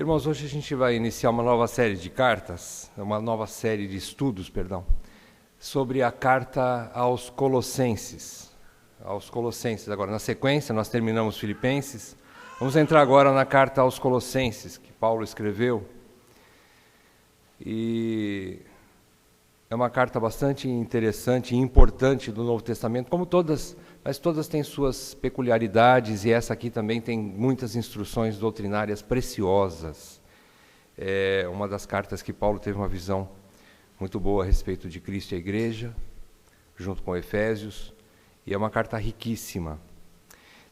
Irmãos, hoje a gente vai iniciar uma nova série de cartas, uma nova série de estudos, sobre a carta aos Colossenses. Agora, na sequência, nós terminamos Filipenses. Vamos entrar agora na carta aos Colossenses, que Paulo escreveu. E é uma carta bastante interessante e importante do Novo Testamento, como todas, mas todas têm suas peculiaridades, e essa aqui também tem muitas instruções doutrinárias preciosas. É uma das cartas que Paulo teve uma visão muito boa a respeito de Cristo e a Igreja, junto com Efésios, e é uma carta riquíssima.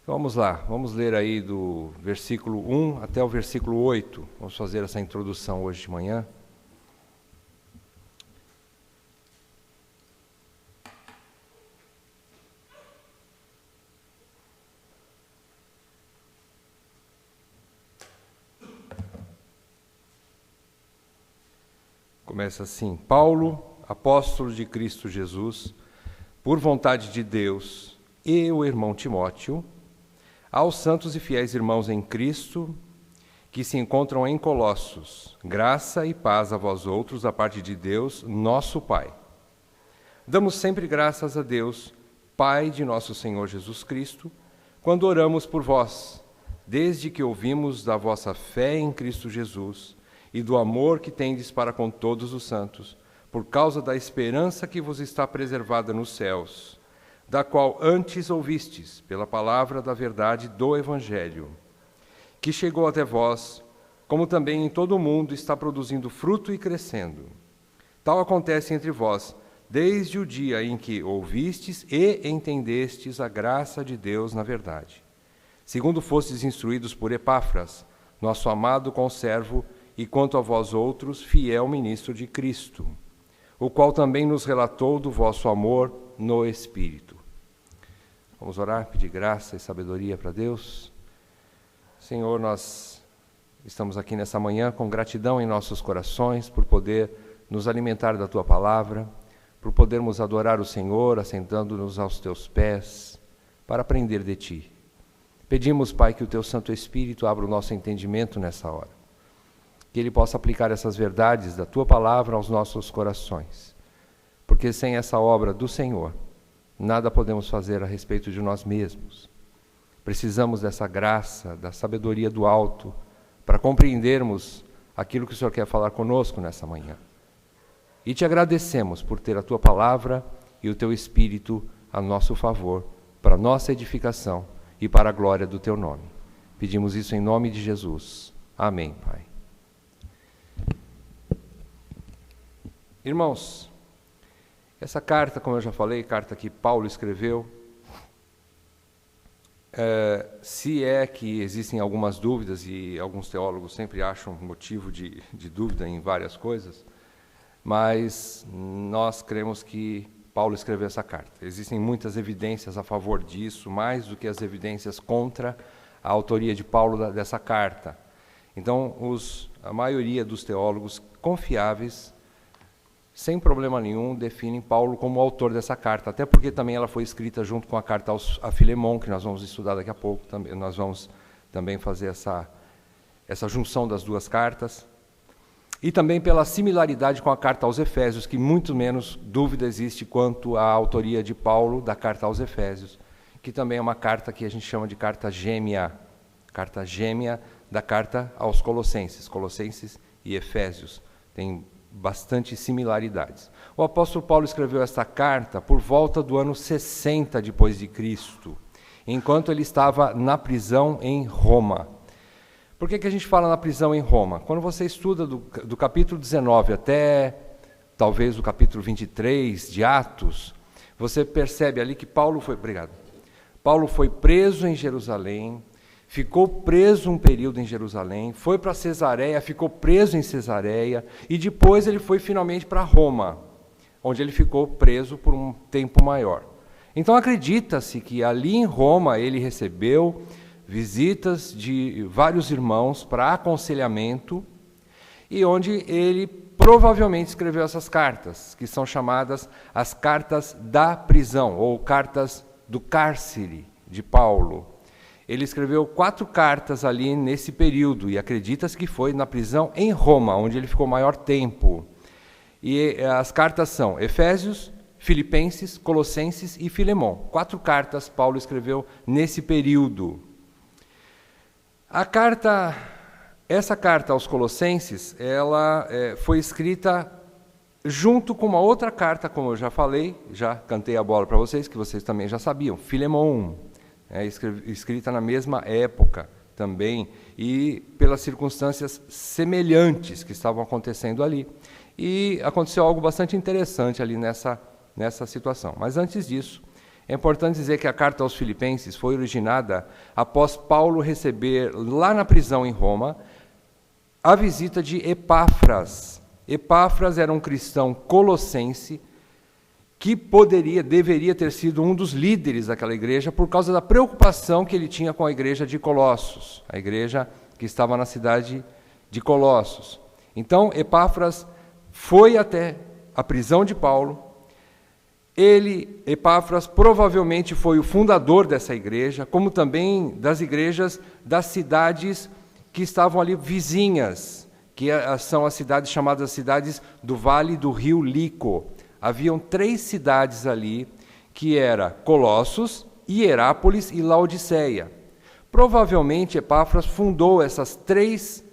Então vamos lá, vamos ler aí do versículo 1 até o versículo 8, vamos fazer essa introdução hoje de manhã. Começa assim: Paulo, apóstolo de Cristo Jesus, por vontade de Deus, e o irmão Timóteo, aos santos e fiéis irmãos em Cristo, que se encontram em Colossos, graça e paz a vós outros, da parte de Deus, nosso Pai. Damos sempre graças a Deus, Pai de nosso Senhor Jesus Cristo, quando oramos por vós, desde que ouvimos da vossa fé em Cristo Jesus, e do amor que tendes para com todos os santos, por causa da esperança que vos está preservada nos céus, da qual antes ouvistes, pela palavra da verdade do Evangelho, que chegou até vós, como também em todo o mundo está produzindo fruto e crescendo. Tal acontece entre vós, desde o dia em que ouvistes e entendestes a graça de Deus na verdade, segundo fostes instruídos por Epáfras, nosso amado conservo, e quanto a vós outros, fiel ministro de Cristo, o qual também nos relatou do vosso amor no Espírito. Vamos orar, pedir graça e sabedoria para Deus. Senhor, nós estamos aqui nessa manhã com gratidão em nossos corações por poder nos alimentar da Tua Palavra, por podermos adorar o Senhor, assentando-nos aos Teus pés, para aprender de Ti. Pedimos, Pai, que o Teu Santo Espírito abra o nosso entendimento nessa hora, que Ele possa aplicar essas verdades da Tua Palavra aos nossos corações, porque sem essa obra do Senhor, nada podemos fazer a respeito de nós mesmos. Precisamos dessa graça, da sabedoria do alto, para compreendermos aquilo que o Senhor quer falar conosco nessa manhã. E Te agradecemos por ter a Tua Palavra e o Teu Espírito a nosso favor, para a nossa edificação e para a glória do Teu nome. Pedimos isso em nome de Jesus. Amém, Pai. Irmãos, essa carta, como eu já falei, carta que Paulo escreveu, se é que existem algumas dúvidas, e alguns teólogos sempre acham motivo de dúvida em várias coisas, mas nós cremos que Paulo escreveu essa carta. Existem muitas evidências a favor disso, mais do que as evidências contra a autoria de Paulo dessa carta. Então, a maioria dos teólogos confiáveis, sem problema nenhum, definem Paulo como autor dessa carta, até porque também ela foi escrita junto com a carta a Filemon, que nós vamos estudar daqui a pouco. Nós vamos também fazer essa junção das duas cartas. E também pela similaridade com a carta aos Efésios, que muito menos dúvida existe quanto à autoria de Paulo da carta aos Efésios, que também é uma carta que a gente chama de carta gêmea da carta aos Colossenses e Efésios. Tem bastante similaridades. O apóstolo Paulo escreveu esta carta por volta do ano 60 depois de Cristo, enquanto ele estava na prisão em Roma. Por que a gente fala na prisão em Roma? Quando você estuda do capítulo 19 até talvez o capítulo 23 de Atos, você percebe ali que Paulo foi preso em Jerusalém, ficou preso um período em Jerusalém, foi para Cesareia, ficou preso em Cesareia, e depois ele foi finalmente para Roma, onde ele ficou preso por um tempo maior. Então acredita-se que ali em Roma ele recebeu visitas de vários irmãos para aconselhamento, e onde ele provavelmente escreveu essas cartas, que são chamadas as cartas da prisão, ou cartas do cárcere de Paulo. ele escreveu 4 cartas ali nesse período, e acredita-se que foi na prisão em Roma, onde ele ficou maior tempo. E as cartas são Efésios, Filipenses, Colossenses e Filemão. 4 cartas Paulo escreveu nesse período. Essa carta aos Colossenses, ela foi escrita junto com uma outra carta, como eu já falei, já cantei a bola para vocês, que vocês também já sabiam, Filemão, escrita na mesma época também, e pelas circunstâncias semelhantes que estavam acontecendo ali. E aconteceu algo bastante interessante ali nessa situação. Mas antes disso, é importante dizer que a carta aos Filipenses foi originada após Paulo receber, lá na prisão em Roma, a visita de Epáfras. Epáfras era um cristão colossense que deveria ter sido um dos líderes daquela igreja por causa da preocupação que ele tinha com a igreja de Colossos, a igreja que estava na cidade de Colossos. Então, Epáfras foi até a prisão de Paulo. Epáfras, provavelmente foi o fundador dessa igreja, como também das igrejas das cidades que estavam ali vizinhas, que são as cidades chamadas cidades do Vale do Rio Lico. Haviam 3 cidades ali, que eram Colossos, Hierápolis e Laodiceia. Provavelmente Epáfras fundou essas 3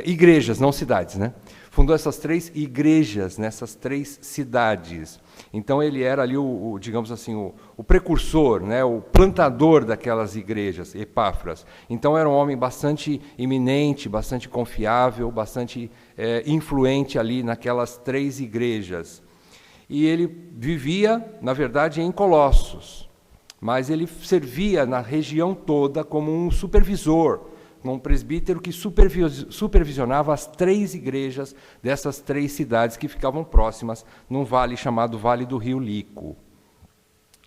igrejas, não cidades, né? Fundou essas 3 igrejas nessas 3 cidades. Então ele era ali digamos assim, o precursor, né, o plantador daquelas igrejas, Epáfras. Então era um homem bastante eminente, bastante confiável, bastante influente ali naquelas 3 igrejas. E ele vivia, na verdade, em Colossos, mas ele servia na região toda como um supervisor, um presbítero que supervisionava as 3 igrejas dessas 3 cidades que ficavam próximas, num vale chamado Vale do Rio Lico.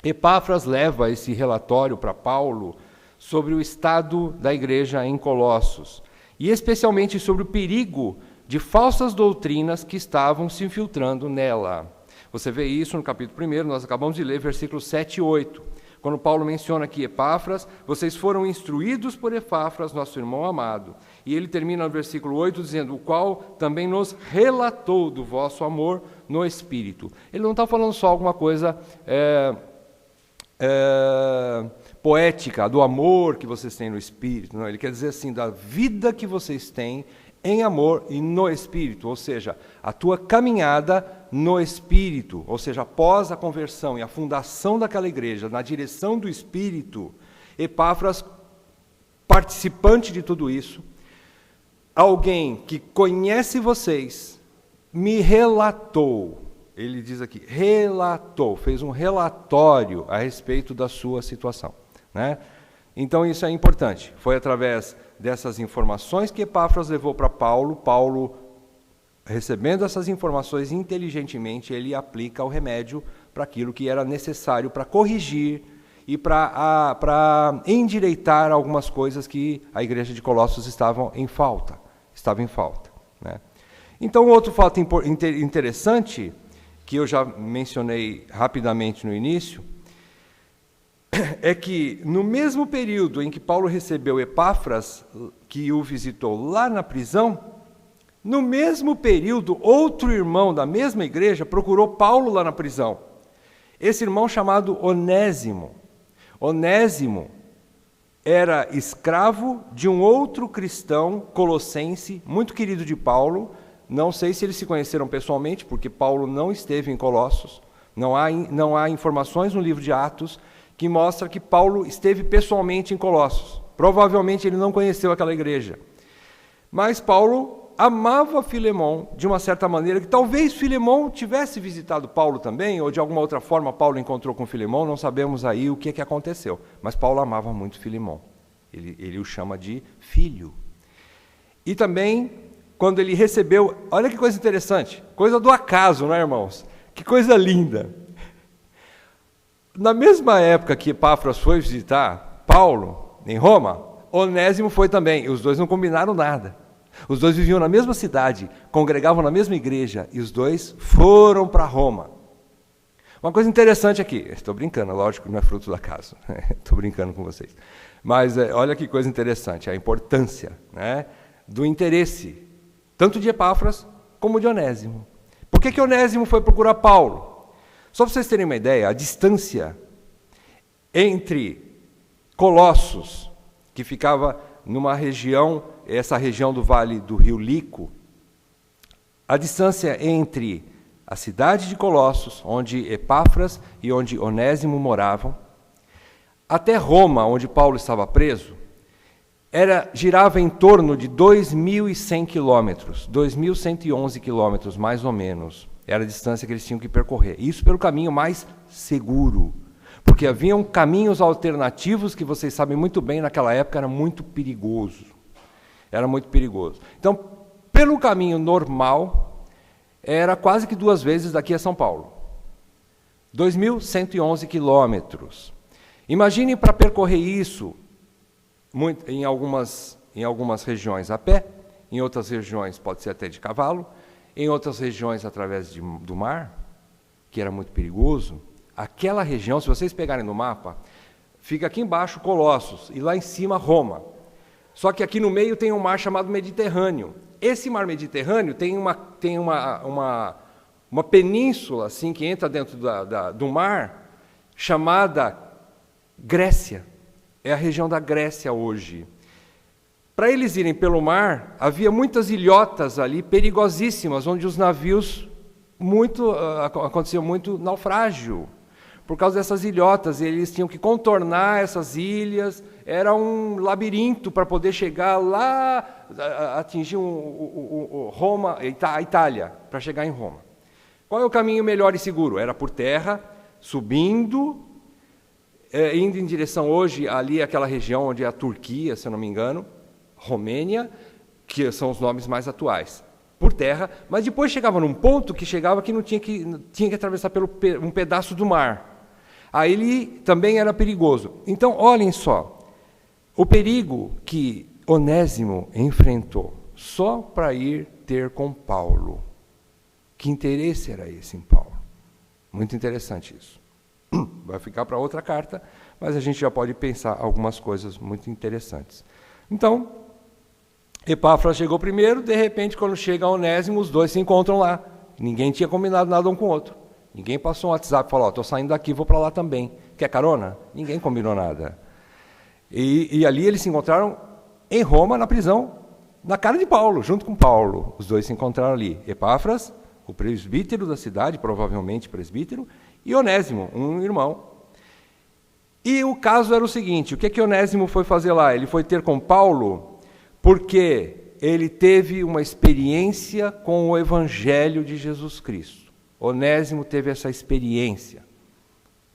Epáfras leva esse relatório para Paulo sobre o estado da igreja em Colossos, e especialmente sobre o perigo de falsas doutrinas que estavam se infiltrando nela. Você vê isso no capítulo 1, nós acabamos de ler, versículos 7 e 8. Quando Paulo menciona aqui Epáfras, vocês foram instruídos por Epáfras, nosso irmão amado. E ele termina no versículo 8 dizendo, o qual também nos relatou do vosso amor no Espírito. Ele não está falando só alguma coisa poética, do amor que vocês têm no Espírito. Não, ele quer dizer assim, da vida que vocês têm em amor e no Espírito, ou seja, a tua caminhada no Espírito, ou seja, após a conversão e a fundação daquela igreja, na direção do Espírito. Epáfras, participante de tudo isso, alguém que conhece vocês, me relatou, ele diz aqui, fez um relatório a respeito da sua situação, né? Então isso é importante, foi através dessas informações que Epáfras levou para Paulo. Paulo, recebendo essas informações inteligentemente, ele aplica o remédio para aquilo que era necessário para corrigir e para endireitar algumas coisas que a igreja de Colossos estava em falta, né? Então, outro fato interessante, que eu já mencionei rapidamente no início, é que no mesmo período em que Paulo recebeu Epáfras, que o visitou lá na prisão, no mesmo período, outro irmão da mesma igreja procurou Paulo lá na prisão. Esse irmão chamado Onésimo. Onésimo era escravo de um outro cristão colossense, muito querido de Paulo. Não sei se eles se conheceram pessoalmente, porque Paulo não esteve em Colossos. Não há informações no livro de Atos que mostra que Paulo esteve pessoalmente em Colossos. Provavelmente ele não conheceu aquela igreja. Mas Paulo amava Filemão de uma certa maneira, que talvez Filemão tivesse visitado Paulo também, ou de alguma outra forma Paulo encontrou com Filemão, não sabemos aí o que aconteceu. Mas Paulo amava muito Filemão. Ele o chama de filho. E também, quando ele recebeu, olha que coisa interessante, coisa do acaso, não é, irmãos? Que coisa linda. Na mesma época que Epáfras foi visitar Paulo, em Roma, Onésimo foi também, e os dois não combinaram nada. Os dois viviam na mesma cidade, congregavam na mesma igreja, e os dois foram para Roma. Uma coisa interessante aqui, estou brincando, lógico que não é fruto do acaso, estou brincando com vocês. Mas olha que coisa interessante, a importância, né, do interesse, tanto de Epáfras como de Onésimo. Por que Onésimo foi procurar Paulo? Só para vocês terem uma ideia, a distância entre Colossos, que ficava numa região, essa região do vale do rio Lico, a distância entre a cidade de Colossos, onde Epáfras e onde Onésimo moravam, até Roma, onde Paulo estava preso, girava em torno de 2.100 quilômetros, 2.111 quilômetros, mais ou menos. Era a distância que eles tinham que percorrer. Isso pelo caminho mais seguro, porque haviam caminhos alternativos que vocês sabem muito bem, naquela época era muito perigoso. Era muito perigoso. Então, pelo caminho normal, era quase que 2 vezes daqui a São Paulo. 2.111 quilômetros. Imagine para percorrer isso em algumas regiões a pé, em outras regiões pode ser até de cavalo, em outras regiões através do mar, que era muito perigoso. Aquela região, se vocês pegarem no mapa, fica aqui embaixo Colossos e lá em cima Roma. Só que aqui no meio tem um mar chamado Mediterrâneo. Esse mar Mediterrâneo tem uma península assim, que entra dentro do mar, chamada Grécia. É a região da Grécia hoje. Para eles irem pelo mar, havia muitas ilhotas ali, perigosíssimas, onde os navios, acontecia muito naufrágio. Por causa dessas ilhotas, eles tinham que contornar essas ilhas, era um labirinto para poder chegar lá, atingir Roma, a Itália, para chegar em Roma. Qual é o caminho melhor e seguro? Era por terra, subindo, indo em direção hoje, ali aquela região onde é a Turquia, se eu não me engano, Romênia, que são os nomes mais atuais, por terra, mas depois chegava num ponto que não tinha que atravessar um pedaço do mar. Aí ele também era perigoso. Então, olhem só, o perigo que Onésimo enfrentou só para ir ter com Paulo. Que interesse era esse em Paulo? Muito interessante isso. Vai ficar para outra carta, mas a gente já pode pensar algumas coisas muito interessantes. Então, Epáfras chegou primeiro, de repente, quando chega Onésimo, os dois se encontram lá. Ninguém tinha combinado nada um com o outro. Ninguém passou um WhatsApp e falou, estou saindo daqui, vou para lá também. Quer carona? Ninguém combinou nada. E ali eles se encontraram em Roma, na prisão, na cara de Paulo, junto com Paulo. Os dois se encontraram ali. Epáfras, o presbítero da cidade, provavelmente presbítero, e Onésimo, um irmão. E o caso era o seguinte, o que Onésimo foi fazer lá? Ele foi ter com Paulo porque ele teve uma experiência com o Evangelho de Jesus Cristo. Onésimo teve essa experiência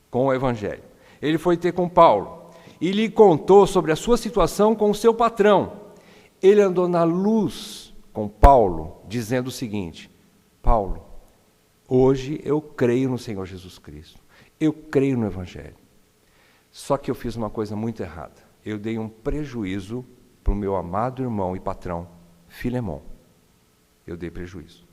com o Evangelho. Ele foi ter com Paulo e lhe contou sobre a sua situação com o seu patrão. Ele andou na luz com Paulo, dizendo o seguinte, Paulo, hoje eu creio no Senhor Jesus Cristo, eu creio no Evangelho. Só que eu fiz uma coisa muito errada. Eu dei um prejuízo para o meu amado irmão e patrão, Filemão. Eu dei prejuízo.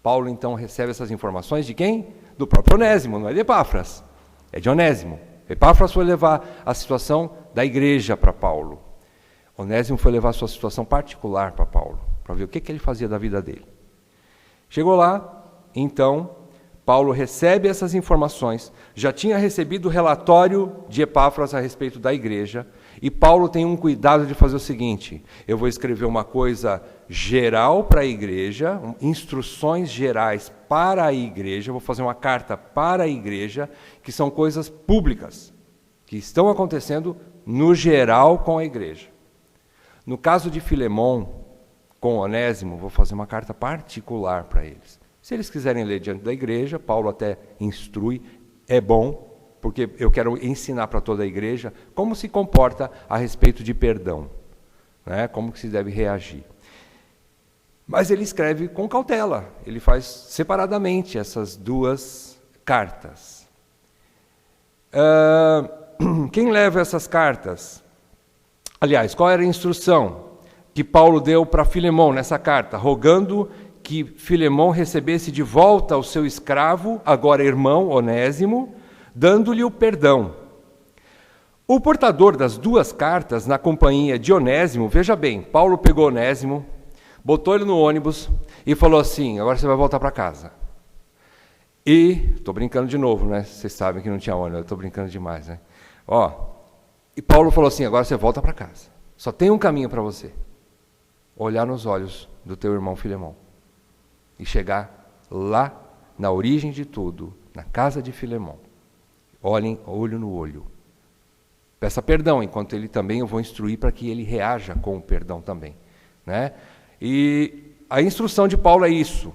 Paulo, então, recebe essas informações de quem? Do próprio Onésimo, não é de Epáfras. É de Onésimo. Epáfras foi levar a situação da igreja para Paulo. Onésimo foi levar a sua situação particular para Paulo, para ver o que ele fazia da vida dele. Chegou lá, então, Paulo recebe essas informações, já tinha recebido o relatório de Epáfras a respeito da igreja, e Paulo tem um cuidado de fazer o seguinte, eu vou escrever uma coisa geral para a igreja, instruções gerais para a igreja, vou fazer uma carta para a igreja, que são coisas públicas, que estão acontecendo no geral com a igreja. No caso de Filemão, com Onésimo, vou fazer uma carta particular para eles. Se eles quiserem ler diante da igreja, Paulo até instrui, é bom, porque eu quero ensinar para toda a igreja como se comporta a respeito de perdão, né? Como que se deve reagir. Mas ele escreve com cautela, ele faz separadamente essas duas cartas. Quem leva essas cartas? Aliás, qual era a instrução que Paulo deu para Filemão nessa carta? Rogando que Filemão recebesse de volta o seu escravo, agora irmão, Onésimo, dando-lhe o perdão. O portador das duas cartas, na companhia de Onésimo, veja bem, Paulo pegou Onésimo, botou ele no ônibus e falou assim: agora você vai voltar para casa. E, estou brincando de novo, né? Vocês sabem que não tinha ônibus, eu estou brincando demais, né? E Paulo falou assim: agora você volta para casa. Só tem um caminho para você: olhar nos olhos do teu irmão Filemão e chegar lá na origem de tudo, na casa de Filemão. Olhem olho no olho. Peça perdão, enquanto ele também eu vou instruir para que ele reaja com o perdão também, né? E a instrução de Paulo é isso,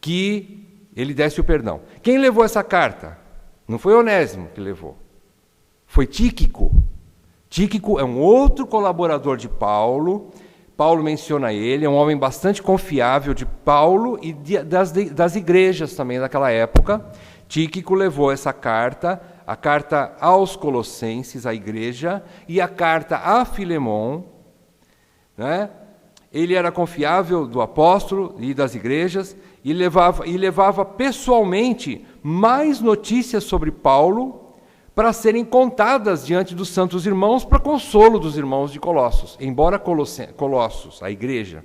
que ele desse o perdão. Quem levou essa carta? Não foi Onésimo que levou, foi Tíquico. Tíquico é um outro colaborador de Paulo. Paulo menciona ele, é um homem bastante confiável de Paulo e das igrejas também daquela época. Tíquico levou essa carta, a carta aos Colossenses, à igreja, e a carta a Filemão, né? Ele era confiável do apóstolo e das igrejas e levava pessoalmente mais notícias sobre Paulo para serem contadas diante dos santos irmãos para consolo dos irmãos de Colossos. Embora Colossos, a igreja,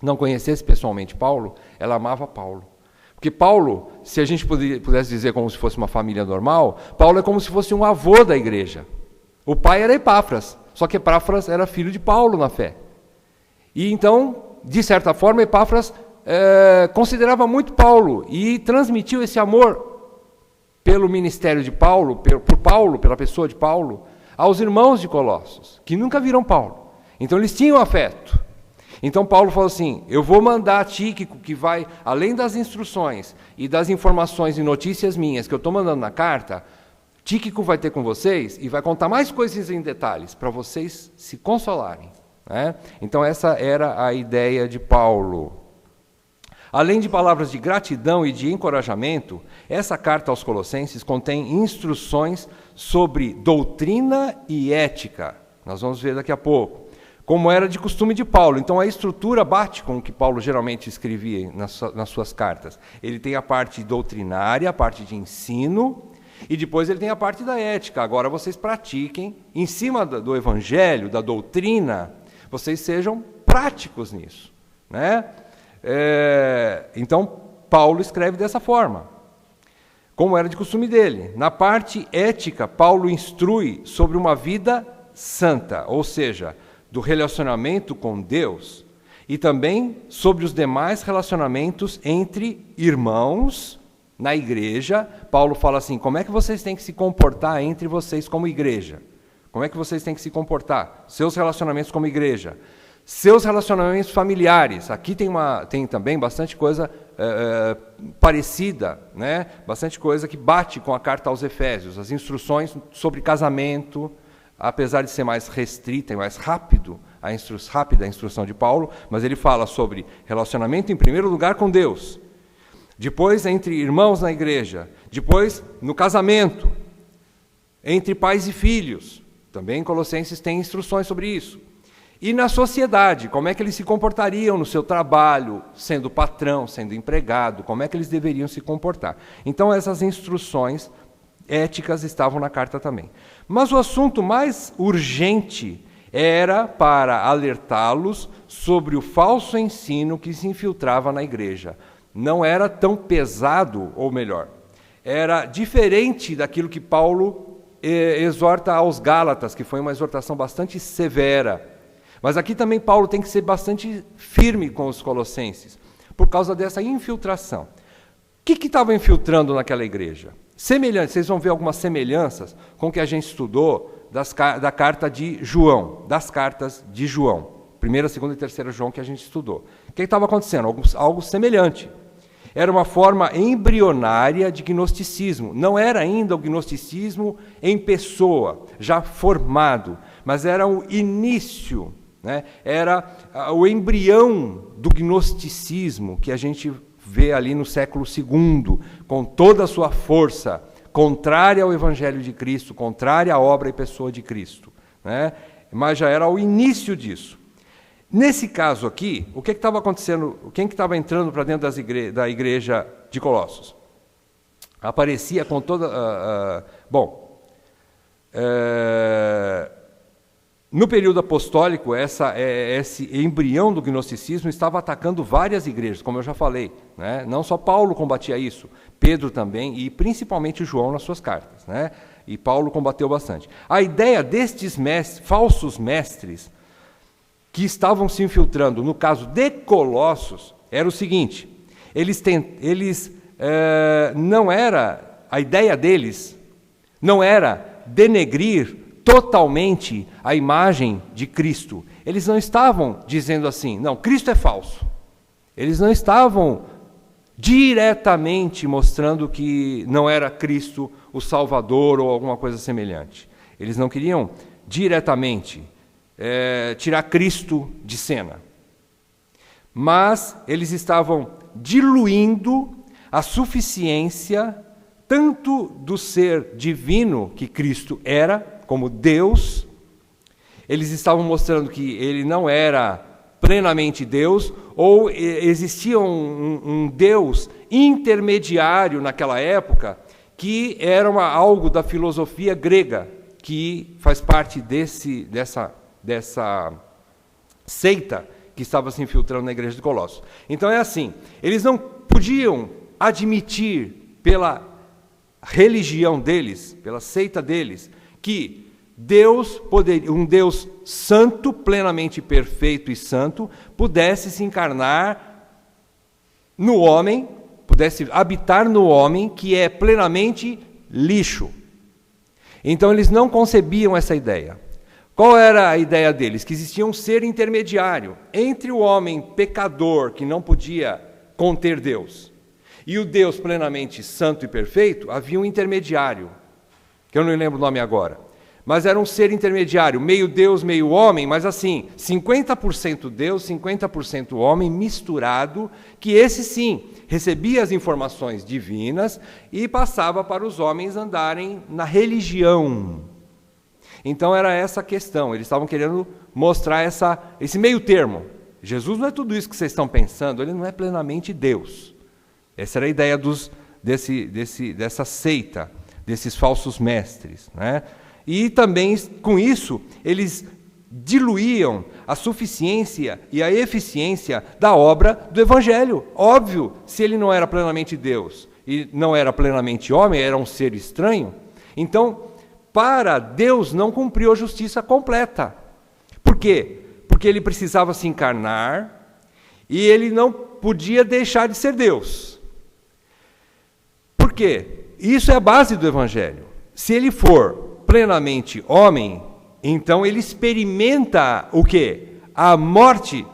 não conhecesse pessoalmente Paulo, ela amava Paulo. Porque Paulo, se a gente pudesse dizer como se fosse uma família normal, Paulo é como se fosse um avô da igreja. O pai era Epáfras, só que Epáfras era filho de Paulo na fé. E então, de certa forma, Epáfras considerava muito Paulo e transmitiu esse amor pelo ministério de Paulo, por Paulo, pela pessoa de Paulo, aos irmãos de Colossos, que nunca viram Paulo. Então eles tinham afeto. Então Paulo falou assim: eu vou mandar a Tíquico, que vai, além das instruções e das informações e notícias minhas que eu estou mandando na carta, Tíquico vai ter com vocês e vai contar mais coisas em detalhes, para vocês se consolarem, né? Então essa era a ideia de Paulo. Além de palavras de gratidão e de encorajamento, essa carta aos Colossenses contém instruções sobre doutrina e ética. Nós vamos ver daqui a pouco. Como era de costume de Paulo. Então a estrutura bate com o que Paulo geralmente escrevia nas suas cartas. Ele tem a parte doutrinária, a parte de ensino, e depois ele tem a parte da ética. Agora vocês pratiquem, em cima do evangelho, da doutrina, vocês sejam práticos nisso, né? Então Paulo escreve dessa forma, como era de costume dele. Na parte ética, Paulo instrui sobre uma vida santa, ou seja, do relacionamento com Deus, e também sobre os demais relacionamentos entre irmãos na igreja. Paulo fala assim: como é que vocês têm que se comportar entre vocês como igreja? Como é que vocês têm que se comportar? Seus relacionamentos como igreja. Seus relacionamentos familiares. Aqui tem também bastante coisa parecida, né? Bastante coisa que bate com a carta aos Efésios. As instruções sobre casamento, apesar de ser mais restrita e mais rápida a instrução de Paulo, mas ele fala sobre relacionamento em primeiro lugar com Deus, depois entre irmãos na igreja, depois no casamento, entre pais e filhos. Também Colossenses tem instruções sobre isso. E na sociedade, como é que eles se comportariam no seu trabalho, sendo patrão, sendo empregado, como é que eles deveriam se comportar. Então essas instruções éticas estavam na carta também. Mas o assunto mais urgente era para alertá-los sobre o falso ensino que se infiltrava na igreja. Não era tão pesado, ou melhor, era diferente daquilo que Paulo exorta aos Gálatas, que foi uma exortação bastante severa. Mas aqui também Paulo tem que ser bastante firme com os colossenses, por causa dessa infiltração. O que estava infiltrando naquela igreja? Semelhante, vocês vão ver algumas semelhanças com o que a gente estudou da carta de João, das cartas de João, 1ª, 2ª e 3ª João que a gente estudou. O que estava acontecendo? Algo semelhante. Era uma forma embrionária de gnosticismo. Não era ainda o gnosticismo em pessoa, já formado, mas era o início, né? Era o embrião do gnosticismo que a gente vê ali no século II, com toda a sua força, contrária ao Evangelho de Cristo, contrária à obra e pessoa de Cristo, né? Mas já era o início disso. Nesse caso aqui, o que estava acontecendo? Quem que estava entrando para dentro da igreja de Colossos? Aparecia com toda... no período apostólico, esse embrião do gnosticismo estava atacando várias igrejas, como eu já falei, né? Não só Paulo combatia isso, Pedro também, e principalmente João nas suas cartas, né? E Paulo combateu bastante. A ideia destes falsos mestres que estavam se infiltrando, no caso de Colossos, era o seguinte: a ideia deles não era denegrir totalmente a imagem de Cristo. Eles não estavam dizendo assim, não, Cristo é falso. Eles não estavam diretamente mostrando que não era Cristo o Salvador ou alguma coisa semelhante. Eles não queriam diretamente tirar Cristo de cena. Mas eles estavam diluindo a suficiência tanto do ser divino que Cristo era, como Deus. Eles estavam mostrando que ele não era plenamente Deus, ou existia um Deus intermediário naquela época, que era algo da filosofia grega, que faz parte dessa seita que estava se infiltrando na igreja de Colossos. Então é assim, eles não podiam admitir pela religião deles, pela seita deles, que Deus um Deus santo, plenamente perfeito e santo, pudesse se encarnar no homem, pudesse habitar no homem, que é plenamente lixo. Então eles não concebiam essa ideia. Qual era a ideia deles? Que existia um ser intermediário entre o homem pecador, que não podia conter Deus, e o Deus plenamente santo e perfeito. Havia um intermediário, que eu não lembro o nome agora, mas era um ser intermediário, meio Deus, meio homem, mas assim, 50% Deus, 50% homem, misturado, que esse sim, recebia as informações divinas e passava para os homens andarem na religião. Então era essa a questão, eles estavam querendo mostrar esse meio termo. Jesus não é tudo isso que vocês estão pensando, ele não é plenamente Deus. Essa era a ideia dessa seita, desses falsos mestres, né? E também, com isso, eles diluíam a suficiência e a eficiência da obra do Evangelho. Óbvio, se ele não era plenamente Deus e não era plenamente homem, era um ser estranho, então, para Deus não cumpriu a justiça completa. Por quê? Porque ele precisava se encarnar e ele não podia deixar de ser Deus. Por quê? Isso é a base do Evangelho. Se ele for plenamente homem, então ele experimenta o quê? A morte.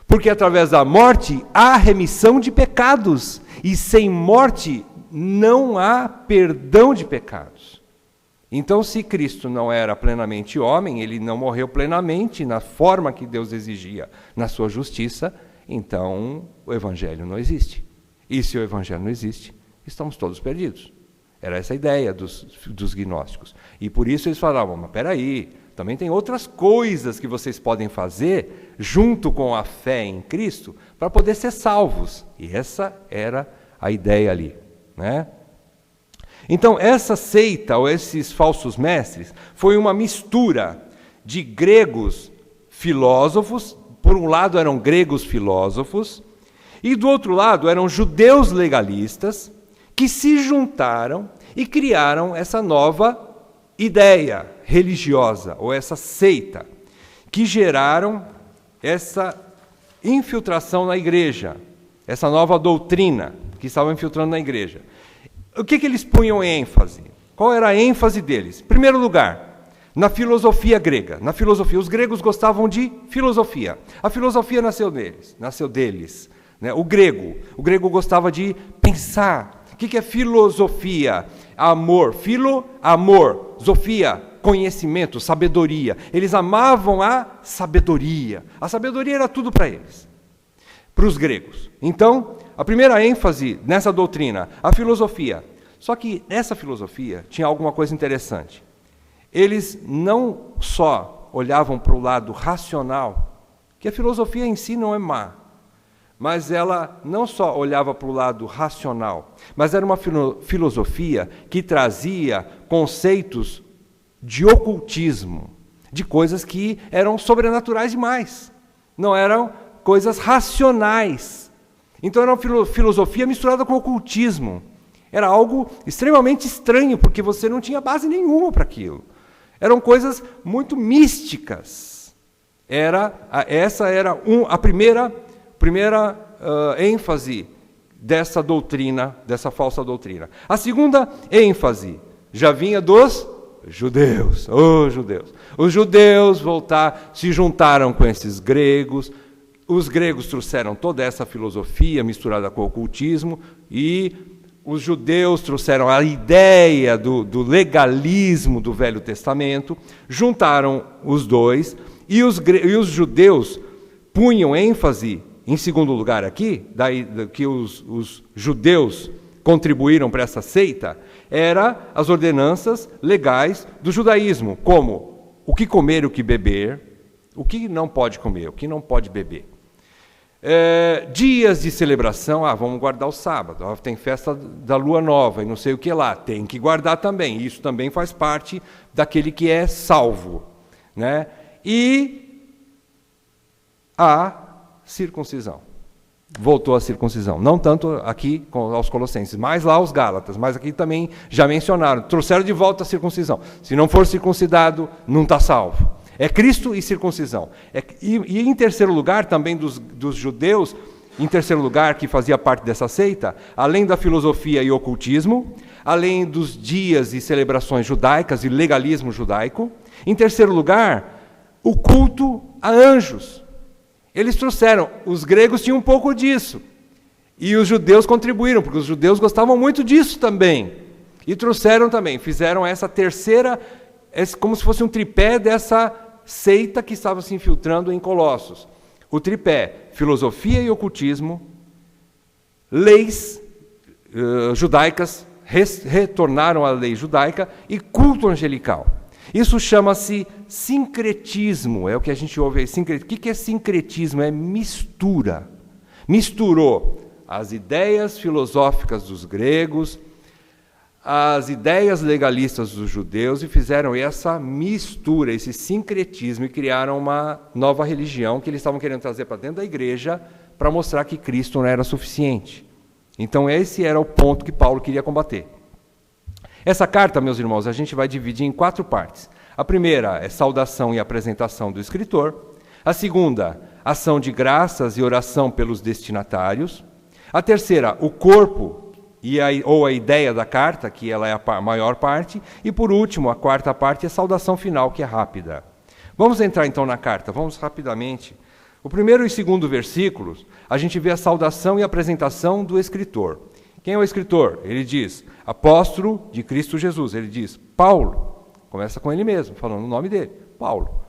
Porque através da morte há remissão de pecados. E sem morte não há perdão de pecados. Então, se Cristo não era plenamente homem, ele não morreu plenamente na forma que Deus exigia na sua justiça, então o Evangelho não existe. E se o Evangelho não existe, estamos todos perdidos. Era essa a ideia dos gnósticos. E por isso eles falavam, mas peraí, também tem outras coisas que vocês podem fazer junto com a fé em Cristo para poder ser salvos. E essa era a ideia ali, né? Então, essa seita, ou esses falsos mestres, foi uma mistura de gregos filósofos, por um lado eram gregos filósofos, e do outro lado eram judeus legalistas, que se juntaram e criaram essa nova ideia religiosa, ou essa seita, que geraram essa infiltração na igreja, essa nova doutrina que estava infiltrando na igreja. O que eles punham ênfase? Qual era a ênfase deles? Em primeiro lugar, na filosofia grega. Na filosofia, os gregos gostavam de filosofia. A filosofia nasceu deles. Né? O grego gostava de pensar. O que é filosofia? Amor. Amor. Zofia, conhecimento, sabedoria. Eles amavam a sabedoria. A sabedoria era tudo para eles, para os gregos. Então, a primeira ênfase nessa doutrina, a filosofia. Só que essa filosofia tinha alguma coisa interessante. Eles não só olhavam para o lado racional que a filosofia em si não é má, mas ela não só olhava para o lado racional, mas era uma filosofia que trazia conceitos de ocultismo, de coisas que eram sobrenaturais demais, não eram coisas racionais. Então era uma filosofia misturada com ocultismo. Era algo extremamente estranho, porque você não tinha base nenhuma para aquilo. Eram coisas muito místicas. Essa era a primeira ênfase dessa doutrina, dessa falsa doutrina. A segunda ênfase já vinha dos judeus. Os judeus. Os judeus se juntaram com esses gregos. Os gregos trouxeram toda essa filosofia misturada com o ocultismo e os judeus trouxeram a ideia do legalismo do Velho Testamento, juntaram os dois, e os judeus punham ênfase, em segundo lugar aqui, que os judeus contribuíram para essa seita, era as ordenanças legais do judaísmo, como o que comer e o que beber, o que não pode comer, o que não pode beber. Dias de celebração, vamos guardar o sábado, tem festa da lua nova e não sei o que lá, tem que guardar também, isso também faz parte daquele que é salvo, né? E a circuncisão, voltou a circuncisão, não tanto aqui aos Colossenses, mas lá aos Gálatas, mas aqui também já mencionaram, trouxeram de volta a circuncisão, se não for circuncidado, não está salvo. É Cristo e circuncisão. E em terceiro lugar, também dos judeus, em terceiro lugar, que fazia parte dessa seita, além da filosofia e ocultismo, além dos dias e celebrações judaicas e legalismo judaico, em terceiro lugar, o culto a anjos. Eles trouxeram, os gregos tinham um pouco disso, e os judeus contribuíram, porque os judeus gostavam muito disso também, e trouxeram também, fizeram essa terceira, como se fosse um tripé dessa seita que estava se infiltrando em Colossos. O tripé, filosofia e ocultismo, leis judaicas, retornaram à lei judaica, e culto angelical. Isso chama-se sincretismo, é o que a gente ouve aí. O que é sincretismo? É mistura. Misturou as ideias filosóficas dos gregos, as ideias legalistas dos judeus, e fizeram essa mistura, esse sincretismo, e criaram uma nova religião que eles estavam querendo trazer para dentro da igreja para mostrar que Cristo não era suficiente. Então esse era o ponto que Paulo queria combater. Essa carta, meus irmãos, a gente vai dividir em 4 partes. A primeira é saudação e apresentação do escritor. A segunda, ação de graças e oração pelos destinatários. A terceira, o corpo ou a ideia da carta, que ela é a maior parte, e por último, a quarta parte é a saudação final, que é rápida. Vamos entrar então na carta, vamos rapidamente. O primeiro e segundo versículos, a gente vê a saudação e a apresentação do escritor. Quem é o escritor? Ele diz, apóstolo de Cristo Jesus. Ele diz, Paulo, começa com ele mesmo, falando o nome dele, Paulo.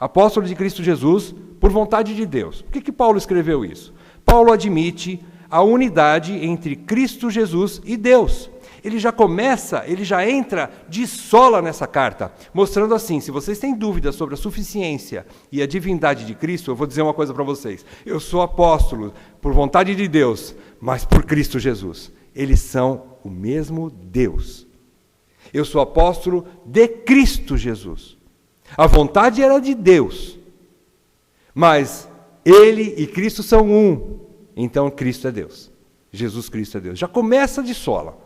Apóstolo de Cristo Jesus, por vontade de Deus. Por que Paulo escreveu isso? Paulo admite a unidade entre Cristo Jesus e Deus. Ele já entra de sola nessa carta, mostrando assim, se vocês têm dúvidas sobre a suficiência e a divindade de Cristo, eu vou dizer uma coisa para vocês. Eu sou apóstolo por vontade de Deus, mas por Cristo Jesus. Eles são o mesmo Deus. Eu sou apóstolo de Cristo Jesus. A vontade era de Deus, mas Ele e Cristo são um. Então, Cristo é Deus. Jesus Cristo é Deus. Já começa de sola.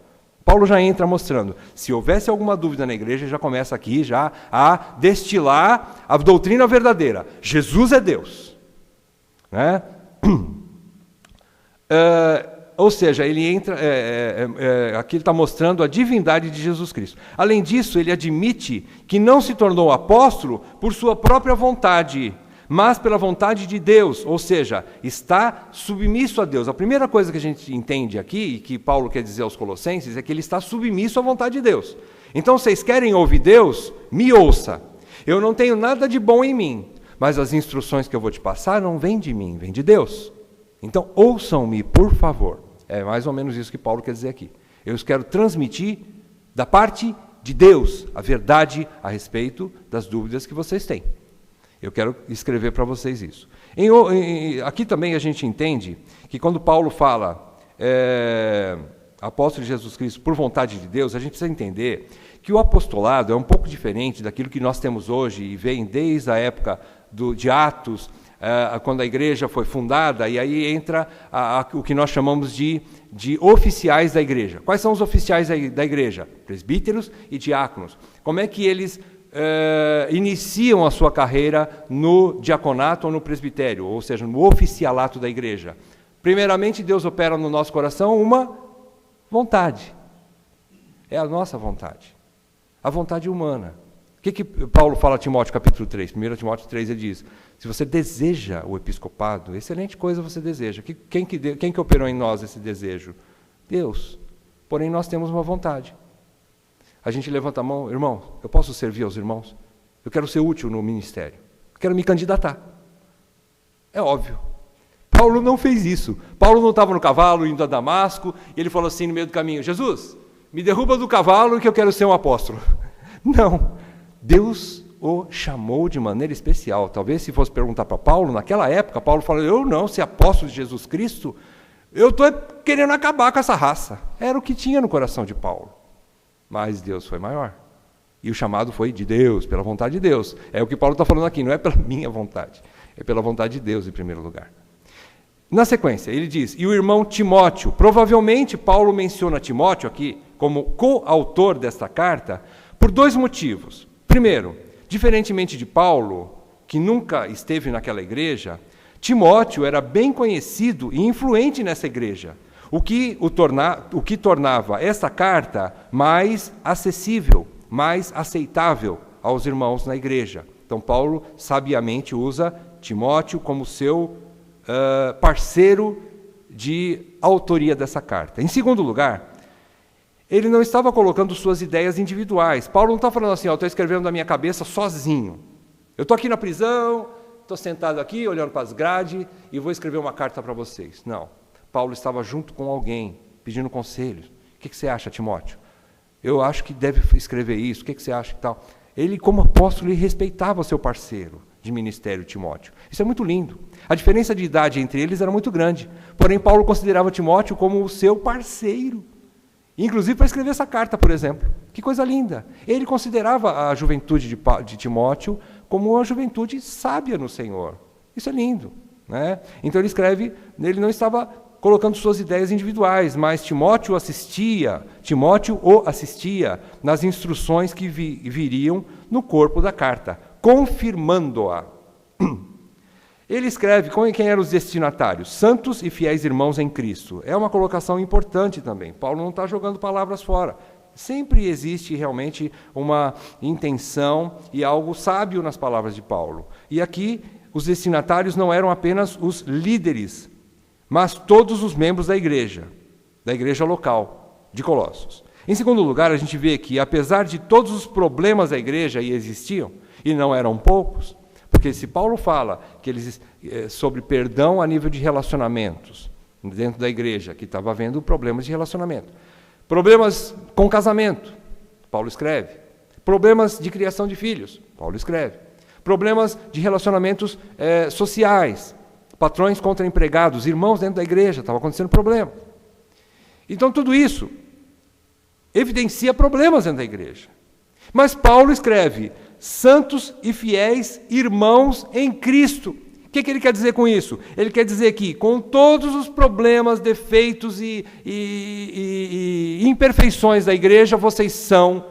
Paulo já entra mostrando. Se houvesse alguma dúvida na igreja, já começa aqui já a destilar a doutrina verdadeira. Jesus é Deus. Né? Ou seja, ele entra. Aqui ele está mostrando a divindade de Jesus Cristo. Além disso, ele admite que não se tornou apóstolo por sua própria vontade, mas pela vontade de Deus, ou seja, está submisso a Deus. A primeira coisa que a gente entende aqui, e que Paulo quer dizer aos Colossenses, é que ele está submisso à vontade de Deus. Então, vocês querem ouvir Deus? Me ouça. Eu não tenho nada de bom em mim, mas as instruções que eu vou te passar não vêm de mim, vêm de Deus. Então, ouçam-me, por favor. É mais ou menos isso que Paulo quer dizer aqui. Eu quero transmitir da parte de Deus a verdade a respeito das dúvidas que vocês têm. Eu quero escrever para vocês isso. Aqui também a gente entende que quando Paulo fala apóstolo de Jesus Cristo por vontade de Deus, a gente precisa entender que o apostolado é um pouco diferente daquilo que nós temos hoje e vem desde a época de Atos, quando a igreja foi fundada, e aí entra o que nós chamamos de oficiais da igreja. Quais são os oficiais da igreja? Presbíteros e diáconos. Como é que eles iniciam a sua carreira no diaconato ou no presbitério, ou seja, no oficialato da igreja? Primeiramente, Deus opera no nosso coração uma vontade. É a nossa vontade. A vontade humana. O que Paulo fala a Timóteo, capítulo 3? 1 Timóteo 3, ele diz, se você deseja o episcopado, excelente coisa você deseja. Quem que operou em nós esse desejo? Deus. Porém, nós temos uma vontade. A gente levanta a mão, irmão, eu posso servir aos irmãos? Eu quero ser útil no ministério. Eu quero me candidatar. É óbvio. Paulo não fez isso. Paulo não estava no cavalo indo a Damasco, e ele falou assim no meio do caminho, Jesus, me derruba do cavalo que eu quero ser um apóstolo. Não. Deus o chamou de maneira especial. Talvez se fosse perguntar para Paulo, naquela época, Paulo falou, eu não, ser apóstolo de Jesus Cristo, eu estou querendo acabar com essa raça. Era o que tinha no coração de Paulo. Mas Deus foi maior. E o chamado foi de Deus, pela vontade de Deus. É o que Paulo está falando aqui, não é pela minha vontade. É pela vontade de Deus, em primeiro lugar. Na sequência, ele diz, e o irmão Timóteo. Provavelmente Paulo menciona Timóteo aqui como coautor desta carta por dois motivos. Primeiro, diferentemente de Paulo, que nunca esteve naquela igreja, Timóteo era bem conhecido e influente nessa igreja, o que tornava essa carta mais acessível, mais aceitável aos irmãos na igreja. Então, Paulo sabiamente usa Timóteo como seu parceiro de autoria dessa carta. Em segundo lugar, ele não estava colocando suas ideias individuais. Paulo não está falando assim, eu estou escrevendo da minha cabeça sozinho. Eu estou aqui na prisão, estou sentado aqui, olhando para as grades, e vou escrever uma carta para vocês. Não. Paulo estava junto com alguém, pedindo conselhos. O que você acha, Timóteo? Eu acho que deve escrever isso. O que você acha e tal? Ele, como apóstolo, ele respeitava o seu parceiro de ministério, Timóteo. Isso é muito lindo. A diferença de idade entre eles era muito grande. Porém, Paulo considerava Timóteo como o seu parceiro. Inclusive para escrever essa carta, por exemplo. Que coisa linda. Ele considerava a juventude de Timóteo como uma juventude sábia no Senhor. Isso é lindo. Né? Então ele escreve, ele não estava colocando suas ideias individuais, mas Timóteo o assistia nas instruções que viriam no corpo da carta, confirmando-a. Ele escreve quem eram os destinatários, santos e fiéis irmãos em Cristo. É uma colocação importante também. Paulo não está jogando palavras fora. Sempre existe realmente uma intenção e algo sábio nas palavras de Paulo. E aqui, os destinatários não eram apenas os líderes, mas todos os membros da igreja local de Colossos. Em segundo lugar, a gente vê que, apesar de todos os problemas da igreja e existiam, e não eram poucos, porque se Paulo fala que eles sobre perdão a nível de relacionamentos dentro da igreja, que estava havendo problemas de relacionamento, problemas com casamento, Paulo escreve, problemas de criação de filhos, Paulo escreve, problemas de relacionamentos sociais, patrões contra empregados, irmãos dentro da igreja, estava acontecendo problema. Então tudo isso evidencia problemas dentro da igreja. Mas Paulo escreve, santos e fiéis irmãos em Cristo. O que ele quer dizer com isso? Ele quer dizer que, com todos os problemas, defeitos e imperfeições da igreja, vocês são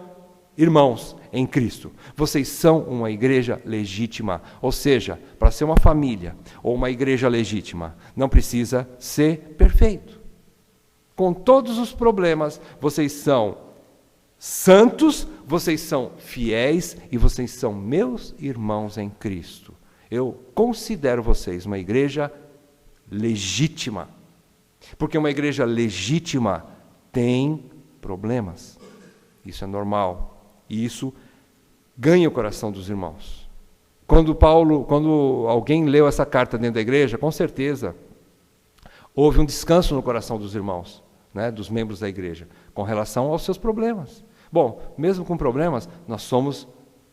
irmãos em Cristo. Vocês são uma igreja legítima. Ou seja, para ser uma família ou uma igreja legítima, não precisa ser perfeito. Com todos os problemas, vocês são santos, vocês são fiéis e vocês são meus irmãos em Cristo. Eu considero vocês uma igreja legítima. Porque uma igreja legítima tem problemas. Isso é normal. E isso ganha o coração dos irmãos. Quando alguém leu essa carta dentro da igreja, com certeza houve um descanso no coração dos irmãos, né, dos membros da igreja, com relação aos seus problemas. Bom, mesmo com problemas, nós somos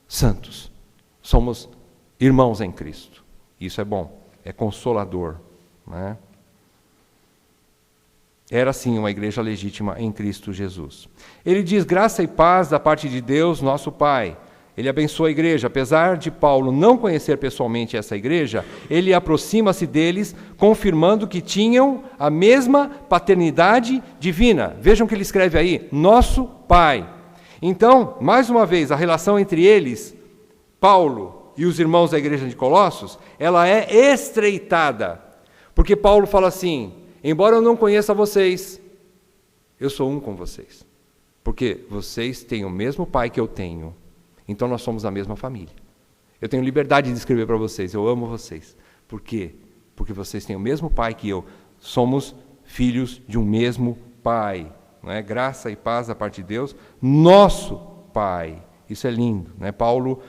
santos. Somos irmãos em Cristo. Isso é bom, é consolador, né? Era sim uma igreja legítima em Cristo Jesus. Ele diz graça e paz da parte de Deus, nosso Pai. Ele abençoa a igreja. Apesar de Paulo não conhecer pessoalmente essa igreja, ele aproxima-se deles, confirmando que tinham a mesma paternidade divina. Vejam o que ele escreve aí, nosso Pai. Então, mais uma vez, a relação entre eles, Paulo e os irmãos da igreja de Colossos, ela é estreitada. Porque Paulo fala assim, embora eu não conheça vocês, eu sou um com vocês. Porque vocês têm o mesmo Pai que eu tenho. Então nós somos a mesma família. Eu tenho liberdade de escrever para vocês, eu amo vocês. Por quê? Porque vocês têm o mesmo Pai que eu. Somos filhos de um mesmo Pai. Não é? Graça e paz da parte de Deus, nosso Pai. Isso é lindo. Né? Paulo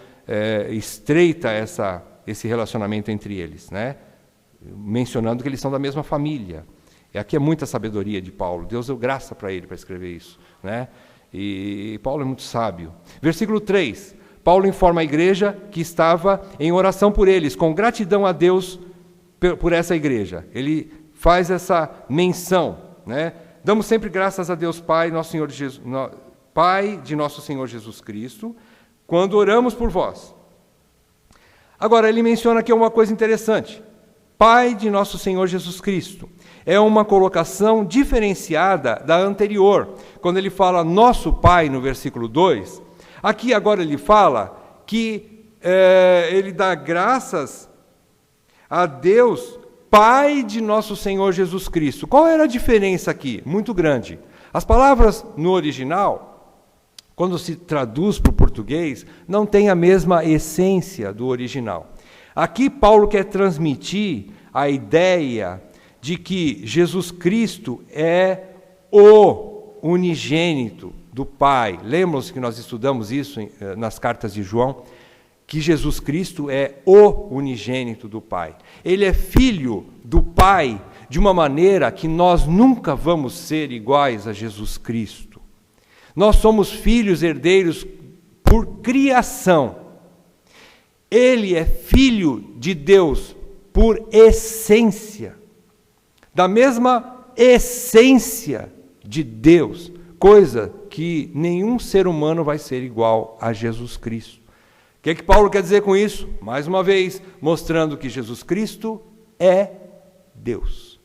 estreita esse relacionamento entre eles, né? Mencionando que eles são da mesma família. E aqui é muita sabedoria de Paulo. Deus deu graça para ele para escrever isso, né? E Paulo é muito sábio. Versículo 3. Paulo informa a igreja que estava em oração por eles, com gratidão a Deus por essa igreja. Ele faz essa menção, né? Damos sempre graças a Deus Pai, Pai de nosso Senhor Jesus Cristo, quando oramos por vós. Agora, ele menciona aqui uma coisa interessante. Pai de nosso Senhor Jesus Cristo. É uma colocação diferenciada da anterior. Quando ele fala nosso Pai no versículo 2, aqui agora ele fala que ele dá graças a Deus, Pai de nosso Senhor Jesus Cristo. Qual era a diferença aqui? Muito grande. As palavras no original, quando se traduz para o português, não tem a mesma essência do original. Aqui Paulo quer transmitir a ideia de que Jesus Cristo é o unigênito do Pai. Lembram-se que nós estudamos isso nas cartas de João? Que Jesus Cristo é o unigênito do Pai. Ele é filho do Pai de uma maneira que nós nunca vamos ser iguais a Jesus Cristo. Nós somos filhos herdeiros por criação. Ele é filho de Deus por essência. Da mesma essência de Deus, coisa que nenhum ser humano vai ser igual a Jesus Cristo. O que é que Paulo quer dizer com isso? Mais uma vez, mostrando que Jesus Cristo é Deus.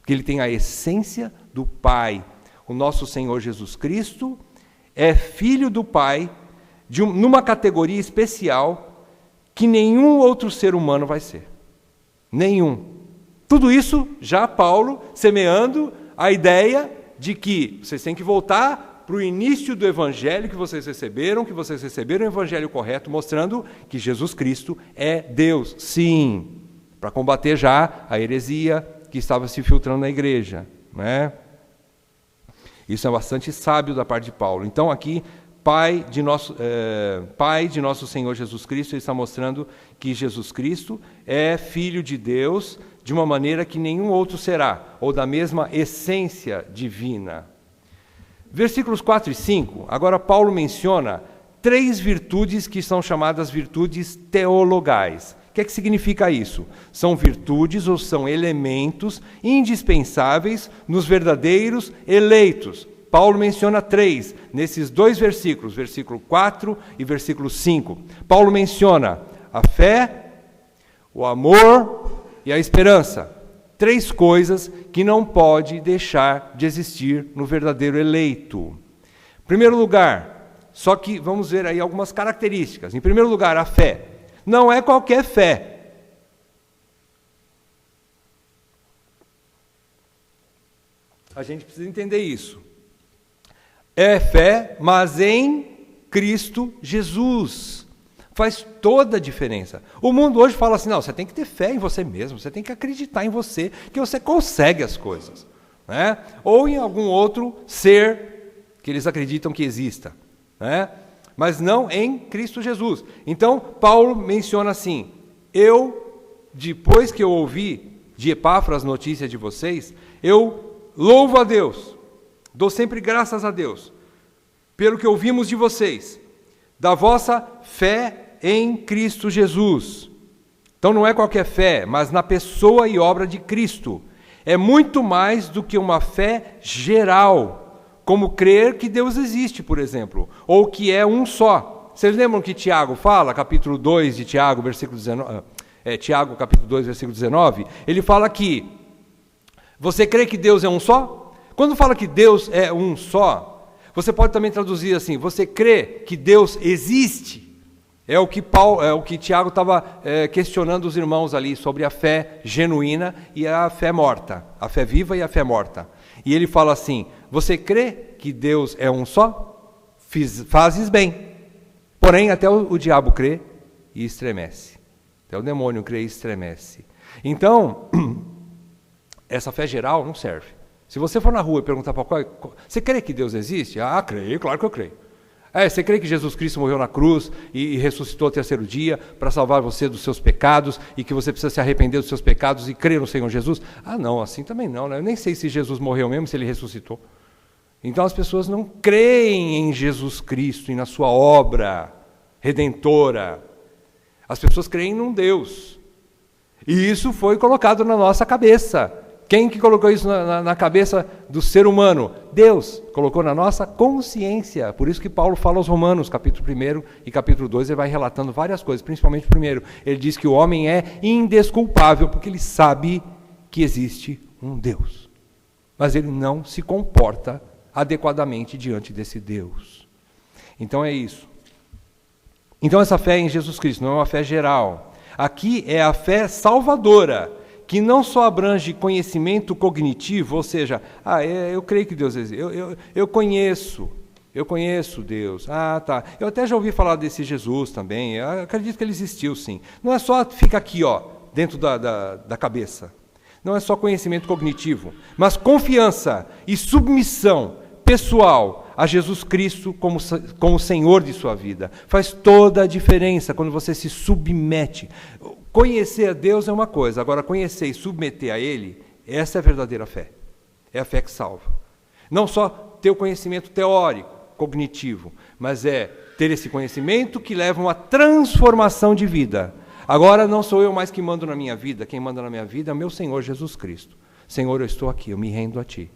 Que ele tem a essência do Pai. O nosso Senhor Jesus Cristo é filho do Pai, numa categoria especial que nenhum outro ser humano vai ser. Nenhum. Tudo isso já Paulo semeando a ideia de que vocês têm que voltar para o início do evangelho que vocês receberam o evangelho correto, mostrando que Jesus Cristo é Deus, sim, para combater já a heresia que estava se filtrando na igreja, né? Isso é bastante sábio da parte de Paulo. Então aqui, Pai de nosso Senhor Jesus Cristo, ele está mostrando que Jesus Cristo é Filho de Deus de uma maneira que nenhum outro será, ou da mesma essência divina. Versículos 4 e 5, agora Paulo menciona 3 virtudes que são chamadas virtudes teologais. O que é que significa isso? São virtudes ou são elementos indispensáveis nos verdadeiros eleitos. Paulo menciona 3 nesses 2 versículos, versículo 4 e versículo 5. Paulo menciona a fé, o amor e a esperança. 3 coisas que não pode deixar de existir no verdadeiro eleito. Em primeiro lugar, só que vamos ver aí algumas características. Em primeiro lugar, a fé. Não é qualquer fé. A gente precisa entender isso. É fé, mas em Cristo Jesus. Faz toda a diferença. O mundo hoje fala assim, não, você tem que ter fé em você mesmo, você tem que acreditar em você, que você consegue as coisas. Né? Ou em algum outro ser que eles acreditam que exista. Né? Mas não em Cristo Jesus. Então, Paulo menciona assim, depois que eu ouvi de Epáfras notícia de vocês, eu louvo a Deus, dou sempre graças a Deus, pelo que ouvimos de vocês, da vossa fé em Cristo Jesus. Então não é qualquer fé, mas na pessoa e obra de Cristo. É muito mais do que uma fé geral, como crer que Deus existe, por exemplo, ou que é um só. Vocês lembram que Tiago fala, capítulo 2 de Tiago, versículo 19, Tiago, capítulo 2, versículo 19, ele fala que você crê que Deus é um só? Quando fala que Deus é um só, você pode também traduzir assim, você crê que Deus existe? É o que Tiago estava questionando os irmãos ali sobre a fé genuína e a fé morta, a fé viva e a fé morta. E ele fala assim, você crê que Deus é um só? Fazes bem. Porém, até o diabo crê e estremece. Até o demônio crê e estremece. Então, essa fé geral não serve. Se você for na rua e perguntar para qual... Você crê que Deus existe? Ah, creio, claro que eu creio. Você crê que Jesus Cristo morreu na cruz e ressuscitou ao terceiro dia para salvar você dos seus pecados e que você precisa se arrepender dos seus pecados e crer no Senhor Jesus? Ah, não, assim também não, né? Eu nem sei se Jesus morreu mesmo, se ele ressuscitou. Então as pessoas não creem em Jesus Cristo e na sua obra redentora. As pessoas creem num Deus. E isso foi colocado na nossa cabeça. Quem que colocou isso na cabeça do ser humano? Deus colocou na nossa consciência. Por isso que Paulo fala aos Romanos, capítulo 1 e capítulo 2, ele vai relatando várias coisas, principalmente o primeiro. Ele diz que o homem é indesculpável, porque ele sabe que existe um Deus. Mas ele não se comporta adequadamente diante desse Deus. Então é isso. Então essa fé em Jesus Cristo não é uma fé geral. Aqui é a fé salvadora, que não só abrange conhecimento cognitivo, ou seja, eu creio que Deus existe, eu conheço Deus, tá, eu até já ouvi falar desse Jesus também, eu acredito que ele existiu sim. Não é só fica aqui, dentro da cabeça, não é só conhecimento cognitivo, mas confiança e submissão pessoal a Jesus Cristo como Senhor de sua vida. Faz toda a diferença quando você se submete. Conhecer a Deus é uma coisa, agora conhecer e submeter a Ele, essa é a verdadeira fé. É a fé que salva. Não só ter o conhecimento teórico, cognitivo, mas é ter esse conhecimento que leva a uma transformação de vida. Agora não sou eu mais que mando na minha vida, quem manda na minha vida é o meu Senhor Jesus Cristo. Senhor, eu estou aqui, eu me rendo a Ti.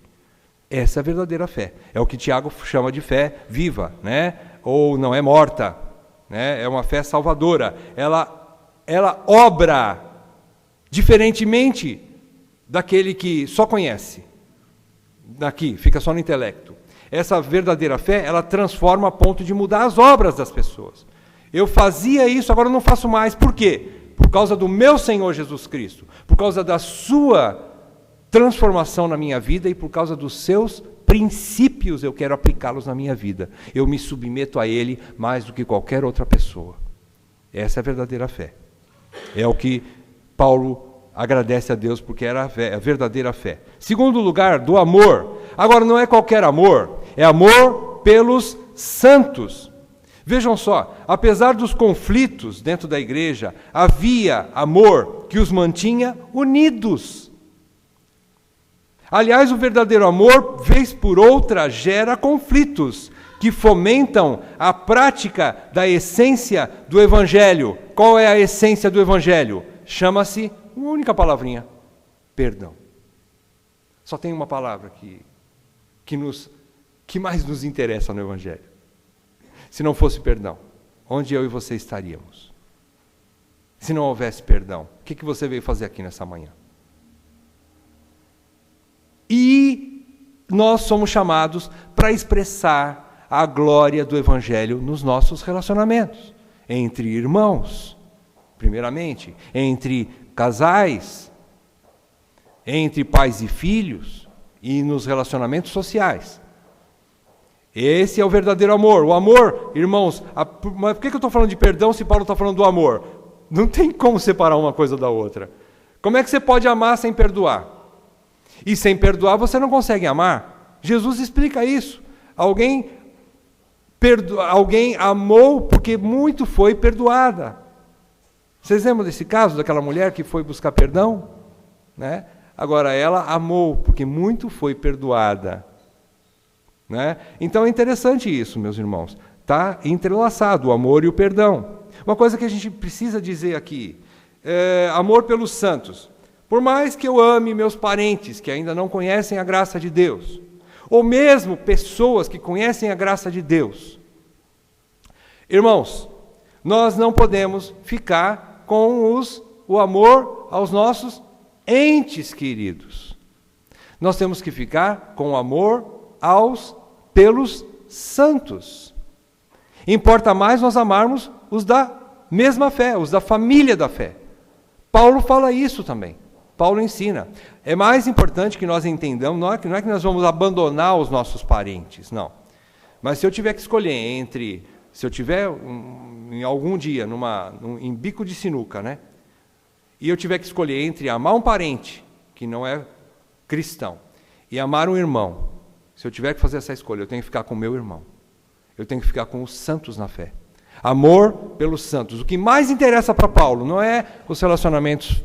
Essa é a verdadeira fé. É o que Tiago chama de fé viva, né? Ou não é morta, né? É uma fé salvadora. Ela obra diferentemente daquele que só conhece. Daqui, fica só no intelecto. Essa verdadeira fé, ela transforma a ponto de mudar as obras das pessoas. Eu fazia isso, agora eu não faço mais. Por quê? Por causa do meu Senhor Jesus Cristo. Por causa da sua transformação na minha vida e por causa dos seus princípios eu quero aplicá-los na minha vida. Eu me submeto a Ele mais do que qualquer outra pessoa. Essa é a verdadeira fé. É o que Paulo agradece a Deus porque era a verdadeira fé. Segundo lugar, do amor. Agora não é qualquer amor, é amor pelos santos. Vejam só, apesar dos conflitos dentro da igreja, havia amor que os mantinha unidos. Aliás, o verdadeiro amor, vez por outra, gera conflitos que fomentam a prática da essência do Evangelho. Qual é a essência do Evangelho? Chama-se, uma única palavrinha, perdão. Só tem uma palavra que mais nos interessa no Evangelho. Se não fosse perdão, onde eu e você estaríamos? Se não houvesse perdão, o que você veio fazer aqui nessa manhã? E nós somos chamados para expressar a glória do Evangelho nos nossos relacionamentos, entre irmãos, primeiramente, entre casais, entre pais e filhos e nos relacionamentos sociais. Esse é o verdadeiro amor. O amor, irmãos, mas por que eu estou falando de perdão se Paulo está falando do amor? Não tem como separar uma coisa da outra. Como é que você pode amar sem perdoar? E sem perdoar você não consegue amar. Jesus explica isso. Alguém amou porque muito foi perdoada. Vocês lembram desse caso, daquela mulher que foi buscar perdão? Né? Agora, ela amou porque muito foi perdoada. Né? Então é interessante isso, meus irmãos. Está entrelaçado o amor e o perdão. Uma coisa que a gente precisa dizer aqui, amor pelos santos. Por mais que eu ame meus parentes que ainda não conhecem a graça de Deus, ou mesmo pessoas que conhecem a graça de Deus, irmãos, nós não podemos ficar com o amor aos nossos entes queridos. Nós temos que ficar com o amor pelos santos. Importa mais nós amarmos os da mesma fé, os da família da fé. Paulo fala isso também. Paulo ensina. É mais importante que nós entendamos, não é que nós vamos abandonar os nossos parentes, não. Mas se eu tiver que escolher se eu tiver em algum dia em bico de sinuca, né? E eu tiver que escolher entre amar um parente que não é cristão e amar um irmão, se eu tiver que fazer essa escolha, eu tenho que ficar com o meu irmão. Eu tenho que ficar com os santos na fé. Amor pelos santos. O que mais interessa para Paulo não é os relacionamentos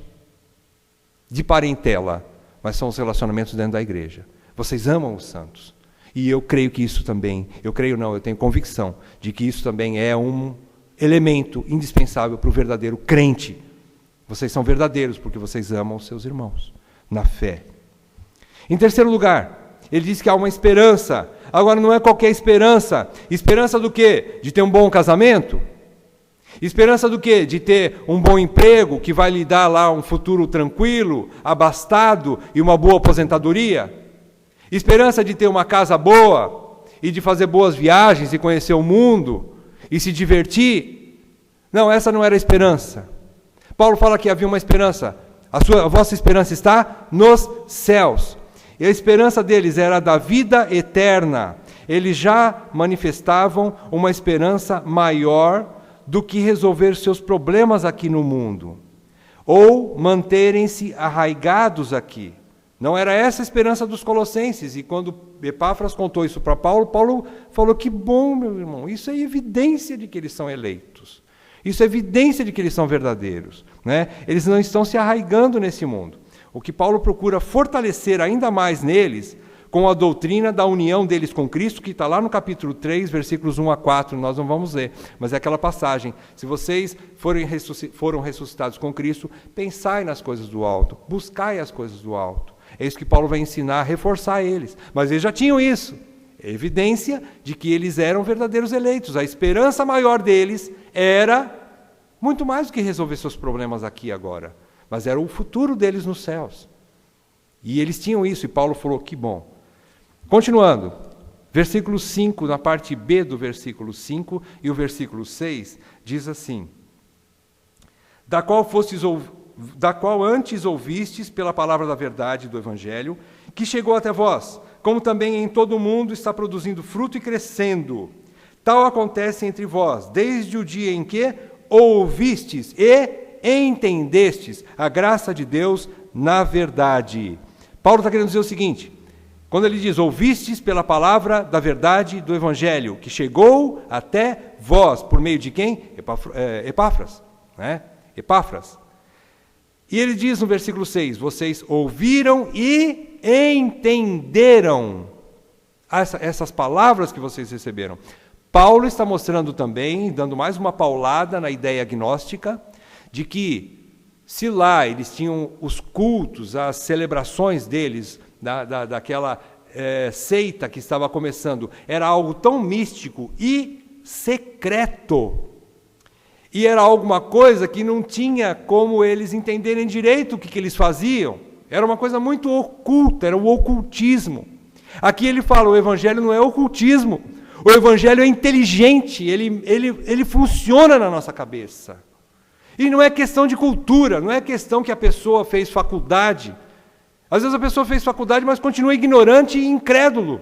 de parentela, mas são os relacionamentos dentro da igreja. Vocês amam os santos. E eu creio que isso também, eu tenho convicção de que isso também é um elemento indispensável para o verdadeiro crente. Vocês são verdadeiros porque vocês amam os seus irmãos, na fé. Em terceiro lugar, ele diz que há uma esperança. Agora, não é qualquer esperança. Esperança do quê? De ter um bom casamento? Esperança do quê? De ter um bom emprego que vai lhe dar lá um futuro tranquilo, abastado e uma boa aposentadoria? Esperança de ter uma casa boa e de fazer boas viagens e conhecer o mundo e se divertir? Não, essa não era a esperança. Paulo fala que havia uma esperança. A vossa esperança está nos céus. E a esperança deles era da vida eterna. Eles já manifestavam uma esperança maior do que resolver seus problemas aqui no mundo, ou manterem-se arraigados aqui. Não era essa a esperança dos colossenses. E quando Epáfras contou isso para Paulo, Paulo falou: que bom, meu irmão, isso é evidência de que eles são eleitos. Isso é evidência de que eles são verdadeiros, né? Eles não estão se arraigando nesse mundo. O que Paulo procura fortalecer ainda mais neles, com a doutrina da união deles com Cristo, que está lá no capítulo 3, versículos 1 a 4, nós não vamos ler, mas é aquela passagem: se vocês foram ressuscitados com Cristo, pensai nas coisas do alto, buscai as coisas do alto. É isso que Paulo vai ensinar, reforçar eles. Mas eles já tinham isso. É evidência de que eles eram verdadeiros eleitos. A esperança maior deles era muito mais do que resolver seus problemas aqui agora, mas era o futuro deles nos céus. E eles tinham isso, e Paulo falou: que bom. Continuando, versículo 5, na parte B do versículo 5 e o versículo 6, diz assim: da qual antes ouvistes pela palavra da verdade do Evangelho, que chegou até vós, como também em todo o mundo está produzindo fruto e crescendo. Tal acontece entre vós, desde o dia em que ouvistes e entendestes a graça de Deus na verdade. Paulo está querendo dizer o seguinte: quando ele diz ouvistes pela palavra da verdade do Evangelho, que chegou até vós, por meio de quem? Epáfras, né? Epáfras. E ele diz no versículo 6, vocês ouviram e entenderam essas palavras que vocês receberam. Paulo está mostrando também, dando mais uma paulada na ideia gnóstica, de que se lá eles tinham os cultos, as celebrações deles, daquela seita que estava começando, era algo tão místico e secreto. E era alguma coisa que não tinha como eles entenderem direito o que eles faziam. Era uma coisa muito oculta, era o ocultismo. Aqui ele fala: o Evangelho não é ocultismo. O Evangelho é inteligente, ele funciona na nossa cabeça. E não é questão de cultura, não é questão que a pessoa fez faculdade. Às vezes a pessoa fez faculdade, mas continua ignorante e incrédulo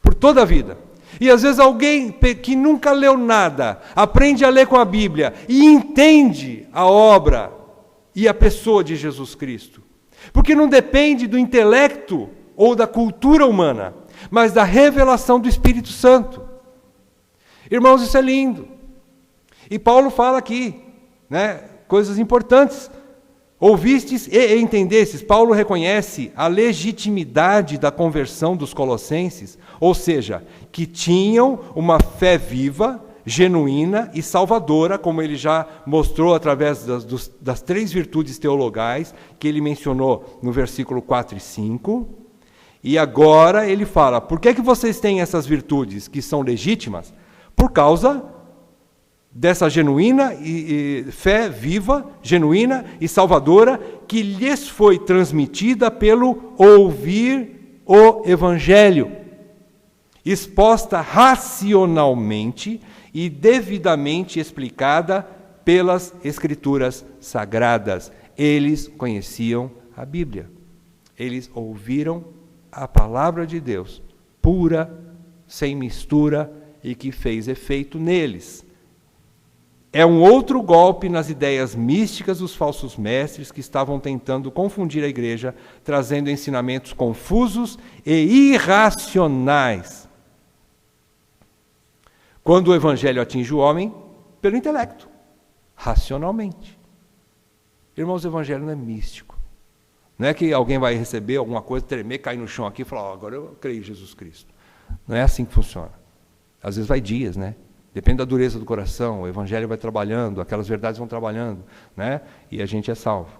por toda a vida. E às vezes alguém que nunca leu nada, aprende a ler com a Bíblia e entende a obra e a pessoa de Jesus Cristo. Porque não depende do intelecto ou da cultura humana, mas da revelação do Espírito Santo. Irmãos, isso é lindo. E Paulo fala aqui, né, coisas importantes. Ouvistes e entendestes. Paulo reconhece a legitimidade da conversão dos colossenses, ou seja, que tinham uma fé viva genuína e salvadora, como ele já mostrou através das 3 virtudes teologais que ele mencionou no versículo 4 e 5. E agora ele fala, por que vocês têm essas virtudes que são legítimas? Por causa dessa genuína e fé viva, genuína e salvadora, que lhes foi transmitida pelo ouvir o Evangelho, exposta racionalmente e devidamente explicada pelas Escrituras Sagradas. Eles conheciam a Bíblia. Eles ouviram a palavra de Deus, pura, sem mistura, e que fez efeito neles. É um outro golpe nas ideias místicas dos falsos mestres que estavam tentando confundir a igreja, trazendo ensinamentos confusos e irracionais. Quando o evangelho atinge o homem, pelo intelecto, racionalmente. Irmãos, o evangelho não é místico. Não é que alguém vai receber alguma coisa, tremer, cair no chão aqui e falar, agora eu creio em Jesus Cristo. Não é assim que funciona. Às vezes vai dias, né? Depende da dureza do coração, o evangelho vai trabalhando, aquelas verdades vão trabalhando, né? E a gente é salvo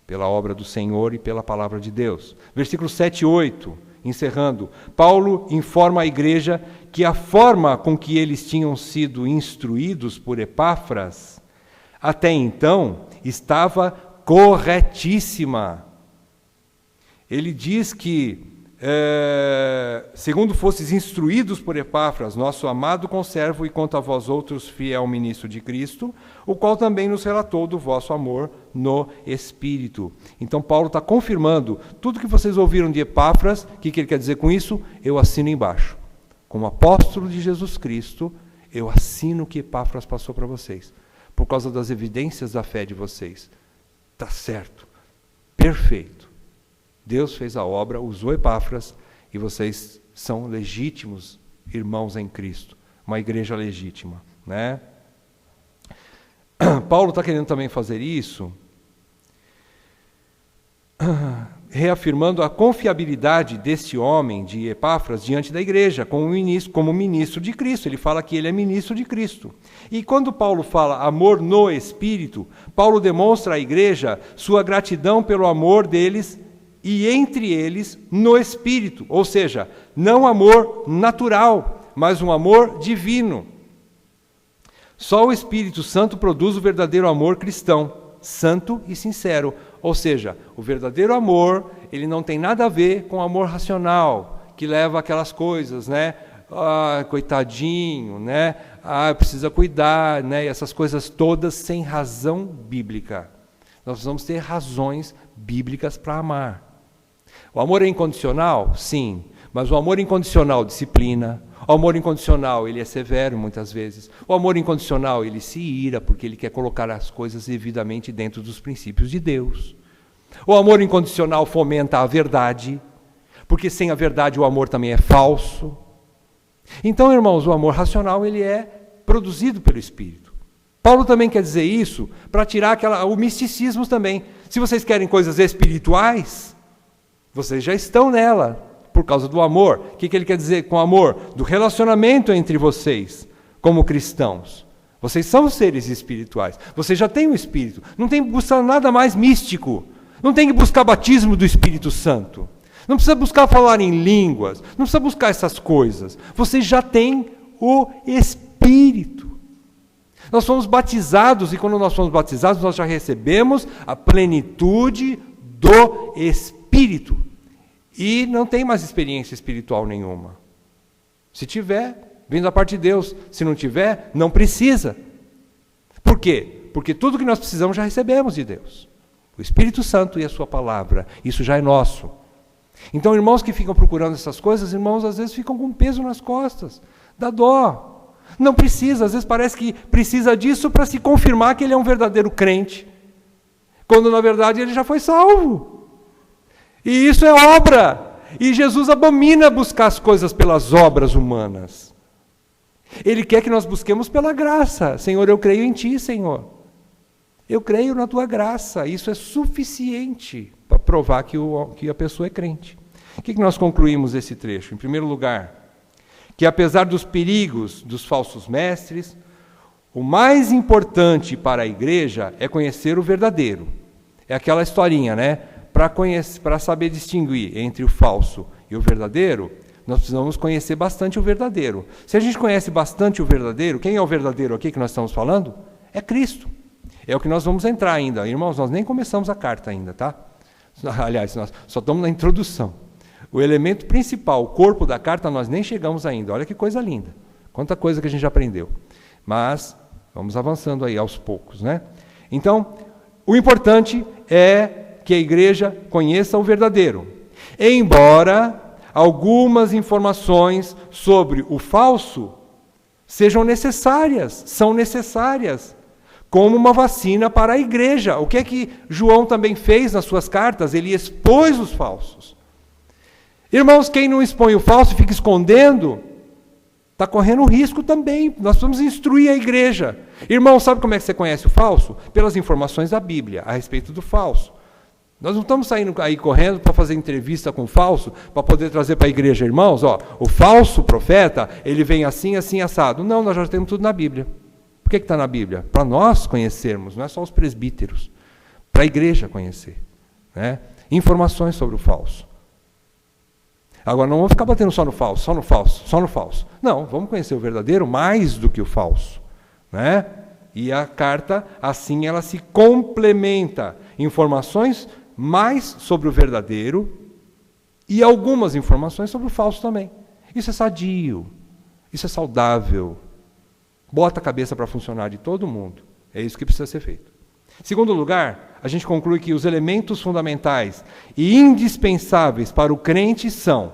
pela obra do Senhor e pela palavra de Deus. Versículos 7 e 8, encerrando. Paulo informa a igreja que a forma com que eles tinham sido instruídos por Epáfras, até então, estava corretíssima. Ele diz que, segundo fostes instruídos por Epáfras, nosso amado conservo, e quanto a vós outros, fiel ministro de Cristo, o qual também nos relatou do vosso amor no Espírito. Então Paulo está confirmando tudo que vocês ouviram de Epáfras. O que ele quer dizer com isso? Eu assino embaixo. Como apóstolo de Jesus Cristo, eu assino o que Epáfras passou para vocês, por causa das evidências da fé de vocês. Está certo, perfeito. Deus fez a obra, usou Epáfras, e vocês são legítimos irmãos em Cristo, uma igreja legítima, né? Paulo está querendo também fazer isso, reafirmando a confiabilidade desse homem, de Epáfras, diante da igreja, como ministro de Cristo. Ele fala que ele é ministro de Cristo. E quando Paulo fala amor no Espírito, Paulo demonstra à igreja sua gratidão pelo amor deles e entre eles no Espírito, ou seja, não amor natural, mas um amor divino. Só o Espírito Santo produz o verdadeiro amor cristão, santo e sincero. Ou seja, o verdadeiro amor, ele não tem nada a ver com o amor racional, que leva aquelas coisas, né? Ah, coitadinho, né? Ah, precisa cuidar, né? E essas coisas todas sem razão bíblica. Nós precisamos ter razões bíblicas para amar. O amor é incondicional? Sim, mas o amor incondicional disciplina. O amor incondicional, ele é severo muitas vezes. O amor incondicional, ele se ira porque ele quer colocar as coisas devidamente dentro dos princípios de Deus. O amor incondicional fomenta a verdade, porque sem a verdade o amor também é falso. Então, irmãos, o amor racional, ele é produzido pelo Espírito. Paulo também quer dizer isso para tirar o misticismo também. Se vocês querem coisas espirituais, vocês já estão nela, por causa do amor. O que ele quer dizer com amor? Do relacionamento entre vocês, como cristãos. Vocês são seres espirituais. Vocês já têm o Espírito. Não tem que buscar nada mais místico. Não tem que buscar batismo do Espírito Santo. Não precisa buscar falar em línguas. Não precisa buscar essas coisas. Vocês já têm o Espírito. Nós fomos batizados, e quando nós fomos batizados, nós já recebemos a plenitude do Espírito. E não tem mais experiência espiritual nenhuma. Se tiver, vem da parte de Deus. Se não tiver, não precisa. Por quê? Porque tudo que nós precisamos já recebemos de Deus. O Espírito Santo e a sua palavra. Isso já é nosso. Então, irmãos que ficam procurando essas coisas, irmãos às vezes ficam com peso nas costas. Dá dó. Não precisa. Às vezes parece que precisa disso para se confirmar que ele é um verdadeiro crente. Quando na verdade ele já foi salvo. E isso é obra. E Jesus abomina buscar as coisas pelas obras humanas. Ele quer que nós busquemos pela graça. Senhor, eu creio em Ti, Senhor. Eu creio na Tua graça. Isso é suficiente para provar que a pessoa é crente. O que nós concluímos desse trecho? Em primeiro lugar, que apesar dos perigos dos falsos mestres, o mais importante para a igreja é conhecer o verdadeiro. É aquela historinha, né? Para saber distinguir entre o falso e o verdadeiro, nós precisamos conhecer bastante o verdadeiro. Se a gente conhece bastante o verdadeiro, quem é o verdadeiro aqui que nós estamos falando? É Cristo. É o que nós vamos entrar ainda. Irmãos, nós nem começamos a carta ainda, tá? Aliás, nós só estamos na introdução. O elemento principal, o corpo da carta, nós nem chegamos ainda. Olha que coisa linda. Quanta coisa que a gente já aprendeu. Mas vamos avançando aí aos poucos, né? Então, o importante é que a igreja conheça o verdadeiro. Embora algumas informações sobre o falso são necessárias, como uma vacina para a igreja. O que é que João também fez nas suas cartas? Ele expôs os falsos. Irmãos, quem não expõe o falso e fica escondendo, está correndo risco também. Nós precisamos instruir a igreja. Irmão, sabe como é que você conhece o falso? Pelas informações da Bíblia a respeito do falso. Nós não estamos saindo aí correndo para fazer entrevista com o falso, para poder trazer para a igreja, irmãos, o falso profeta, ele vem assim, assim, assado. Não, nós já temos tudo na Bíblia. Por que está na Bíblia? Para nós conhecermos, não é só os presbíteros, para a igreja conhecer, né? Informações sobre o falso. Agora, não vamos ficar batendo só no falso, só no falso, só no falso. Não, vamos conhecer o verdadeiro mais do que o falso, né? E a carta, assim, ela se complementa. Informações mais sobre o verdadeiro e algumas informações sobre o falso também. Isso é sadio, isso é saudável. Bota a cabeça para funcionar de todo mundo. É isso que precisa ser feito. Segundo lugar, a gente conclui que os elementos fundamentais e indispensáveis para o crente são,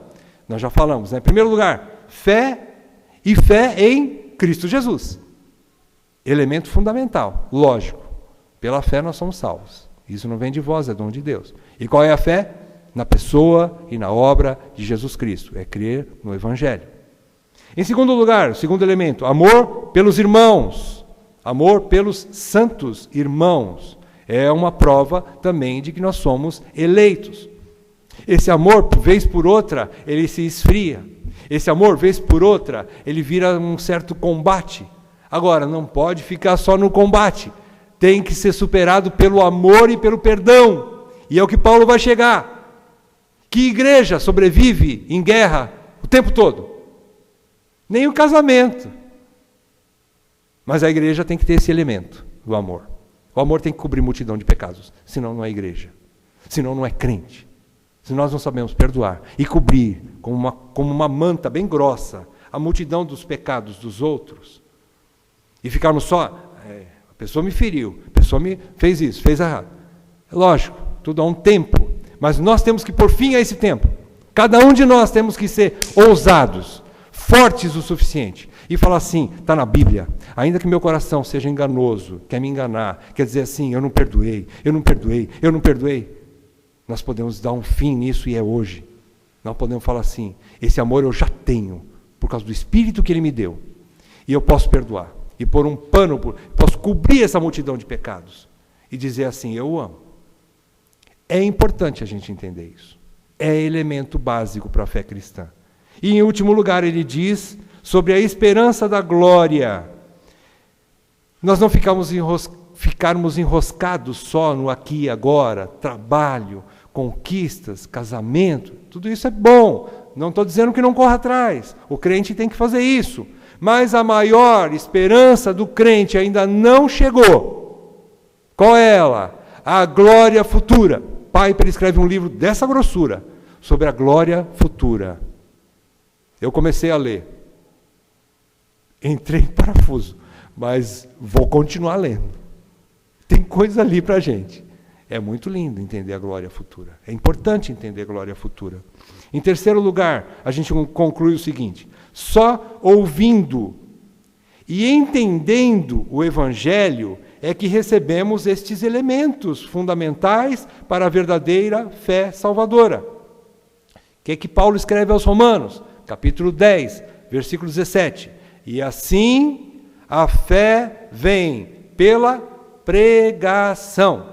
nós já falamos, né? Em primeiro lugar, fé e fé em Cristo Jesus. Elemento fundamental, lógico. Pela fé nós somos salvos. Isso não vem de vós, é dom de Deus. E qual é a fé? Na pessoa e na obra de Jesus Cristo. É crer no Evangelho. Em segundo lugar, o segundo elemento, amor pelos irmãos. Amor pelos santos irmãos. É uma prova também de que nós somos eleitos. Esse amor, vez por outra, ele se esfria. Esse amor, vez por outra, ele vira um certo combate. Agora, não pode ficar só no combate. Tem que ser superado pelo amor e pelo perdão. E é o que Paulo vai chegar. Que igreja sobrevive em guerra o tempo todo? Nem o casamento. Mas a igreja tem que ter esse elemento do amor. O amor tem que cobrir multidão de pecados. Senão não é igreja. Senão não é crente. Se nós não sabemos perdoar e cobrir como uma manta bem grossa a multidão dos pecados dos outros, e ficarmos só... A pessoa me feriu, a pessoa me fez isso, fez errado. Lógico, tudo há um tempo, mas nós temos que pôr fim a esse tempo. Cada um de nós temos que ser ousados, fortes o suficiente, e falar assim, está na Bíblia, ainda que meu coração seja enganoso, quer me enganar, quer dizer assim, eu não perdoei, nós podemos dar um fim nisso e é hoje. Nós podemos falar assim, esse amor eu já tenho, por causa do Espírito que Ele me deu, e eu posso perdoar. E pôr um pano, posso cobrir essa multidão de pecados. E dizer assim, eu o amo. É importante a gente entender isso. É elemento básico para a fé cristã. E em último lugar, ele diz sobre a esperança da glória. Nós não ficarmos enroscados só no aqui e agora, trabalho, conquistas, casamento. Tudo isso é bom. Não estou dizendo que não corra atrás. O crente tem que fazer isso. Mas a maior esperança do crente ainda não chegou. Qual é ela? A glória futura. Piper escreve um livro dessa grossura, sobre a glória futura. Eu comecei a ler. Entrei em parafuso, mas vou continuar lendo. Tem coisa ali para a gente. É muito lindo entender a glória futura. É importante entender a glória futura. Em terceiro lugar, a gente conclui o seguinte: só ouvindo e entendendo o Evangelho é que recebemos estes elementos fundamentais para a verdadeira fé salvadora. O que Paulo escreve aos Romanos? Capítulo 10, versículo 17. E assim a fé vem pela pregação.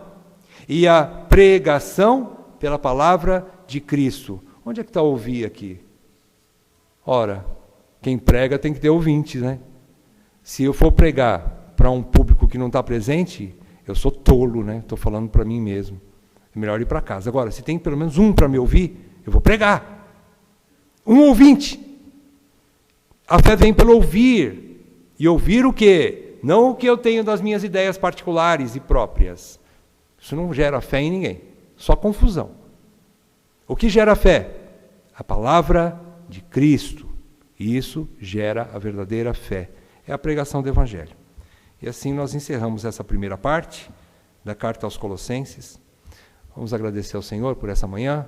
E a pregação pela palavra de Cristo. Onde é que está ouvir aqui? Ora, quem prega tem que ter ouvintes, né? Se eu for pregar para um público que não está presente, eu sou tolo, né? Estou falando para mim mesmo. É melhor ir para casa. Agora, se tem pelo menos um para me ouvir, eu vou pregar. Um ouvinte. A fé vem pelo ouvir. E ouvir o quê? Não o que eu tenho das minhas ideias particulares e próprias. Isso não gera fé em ninguém. Só confusão. O que gera fé? A palavra de Cristo. E isso gera a verdadeira fé. É a pregação do Evangelho. E assim nós encerramos essa primeira parte da carta aos Colossenses. Vamos agradecer ao Senhor por essa manhã.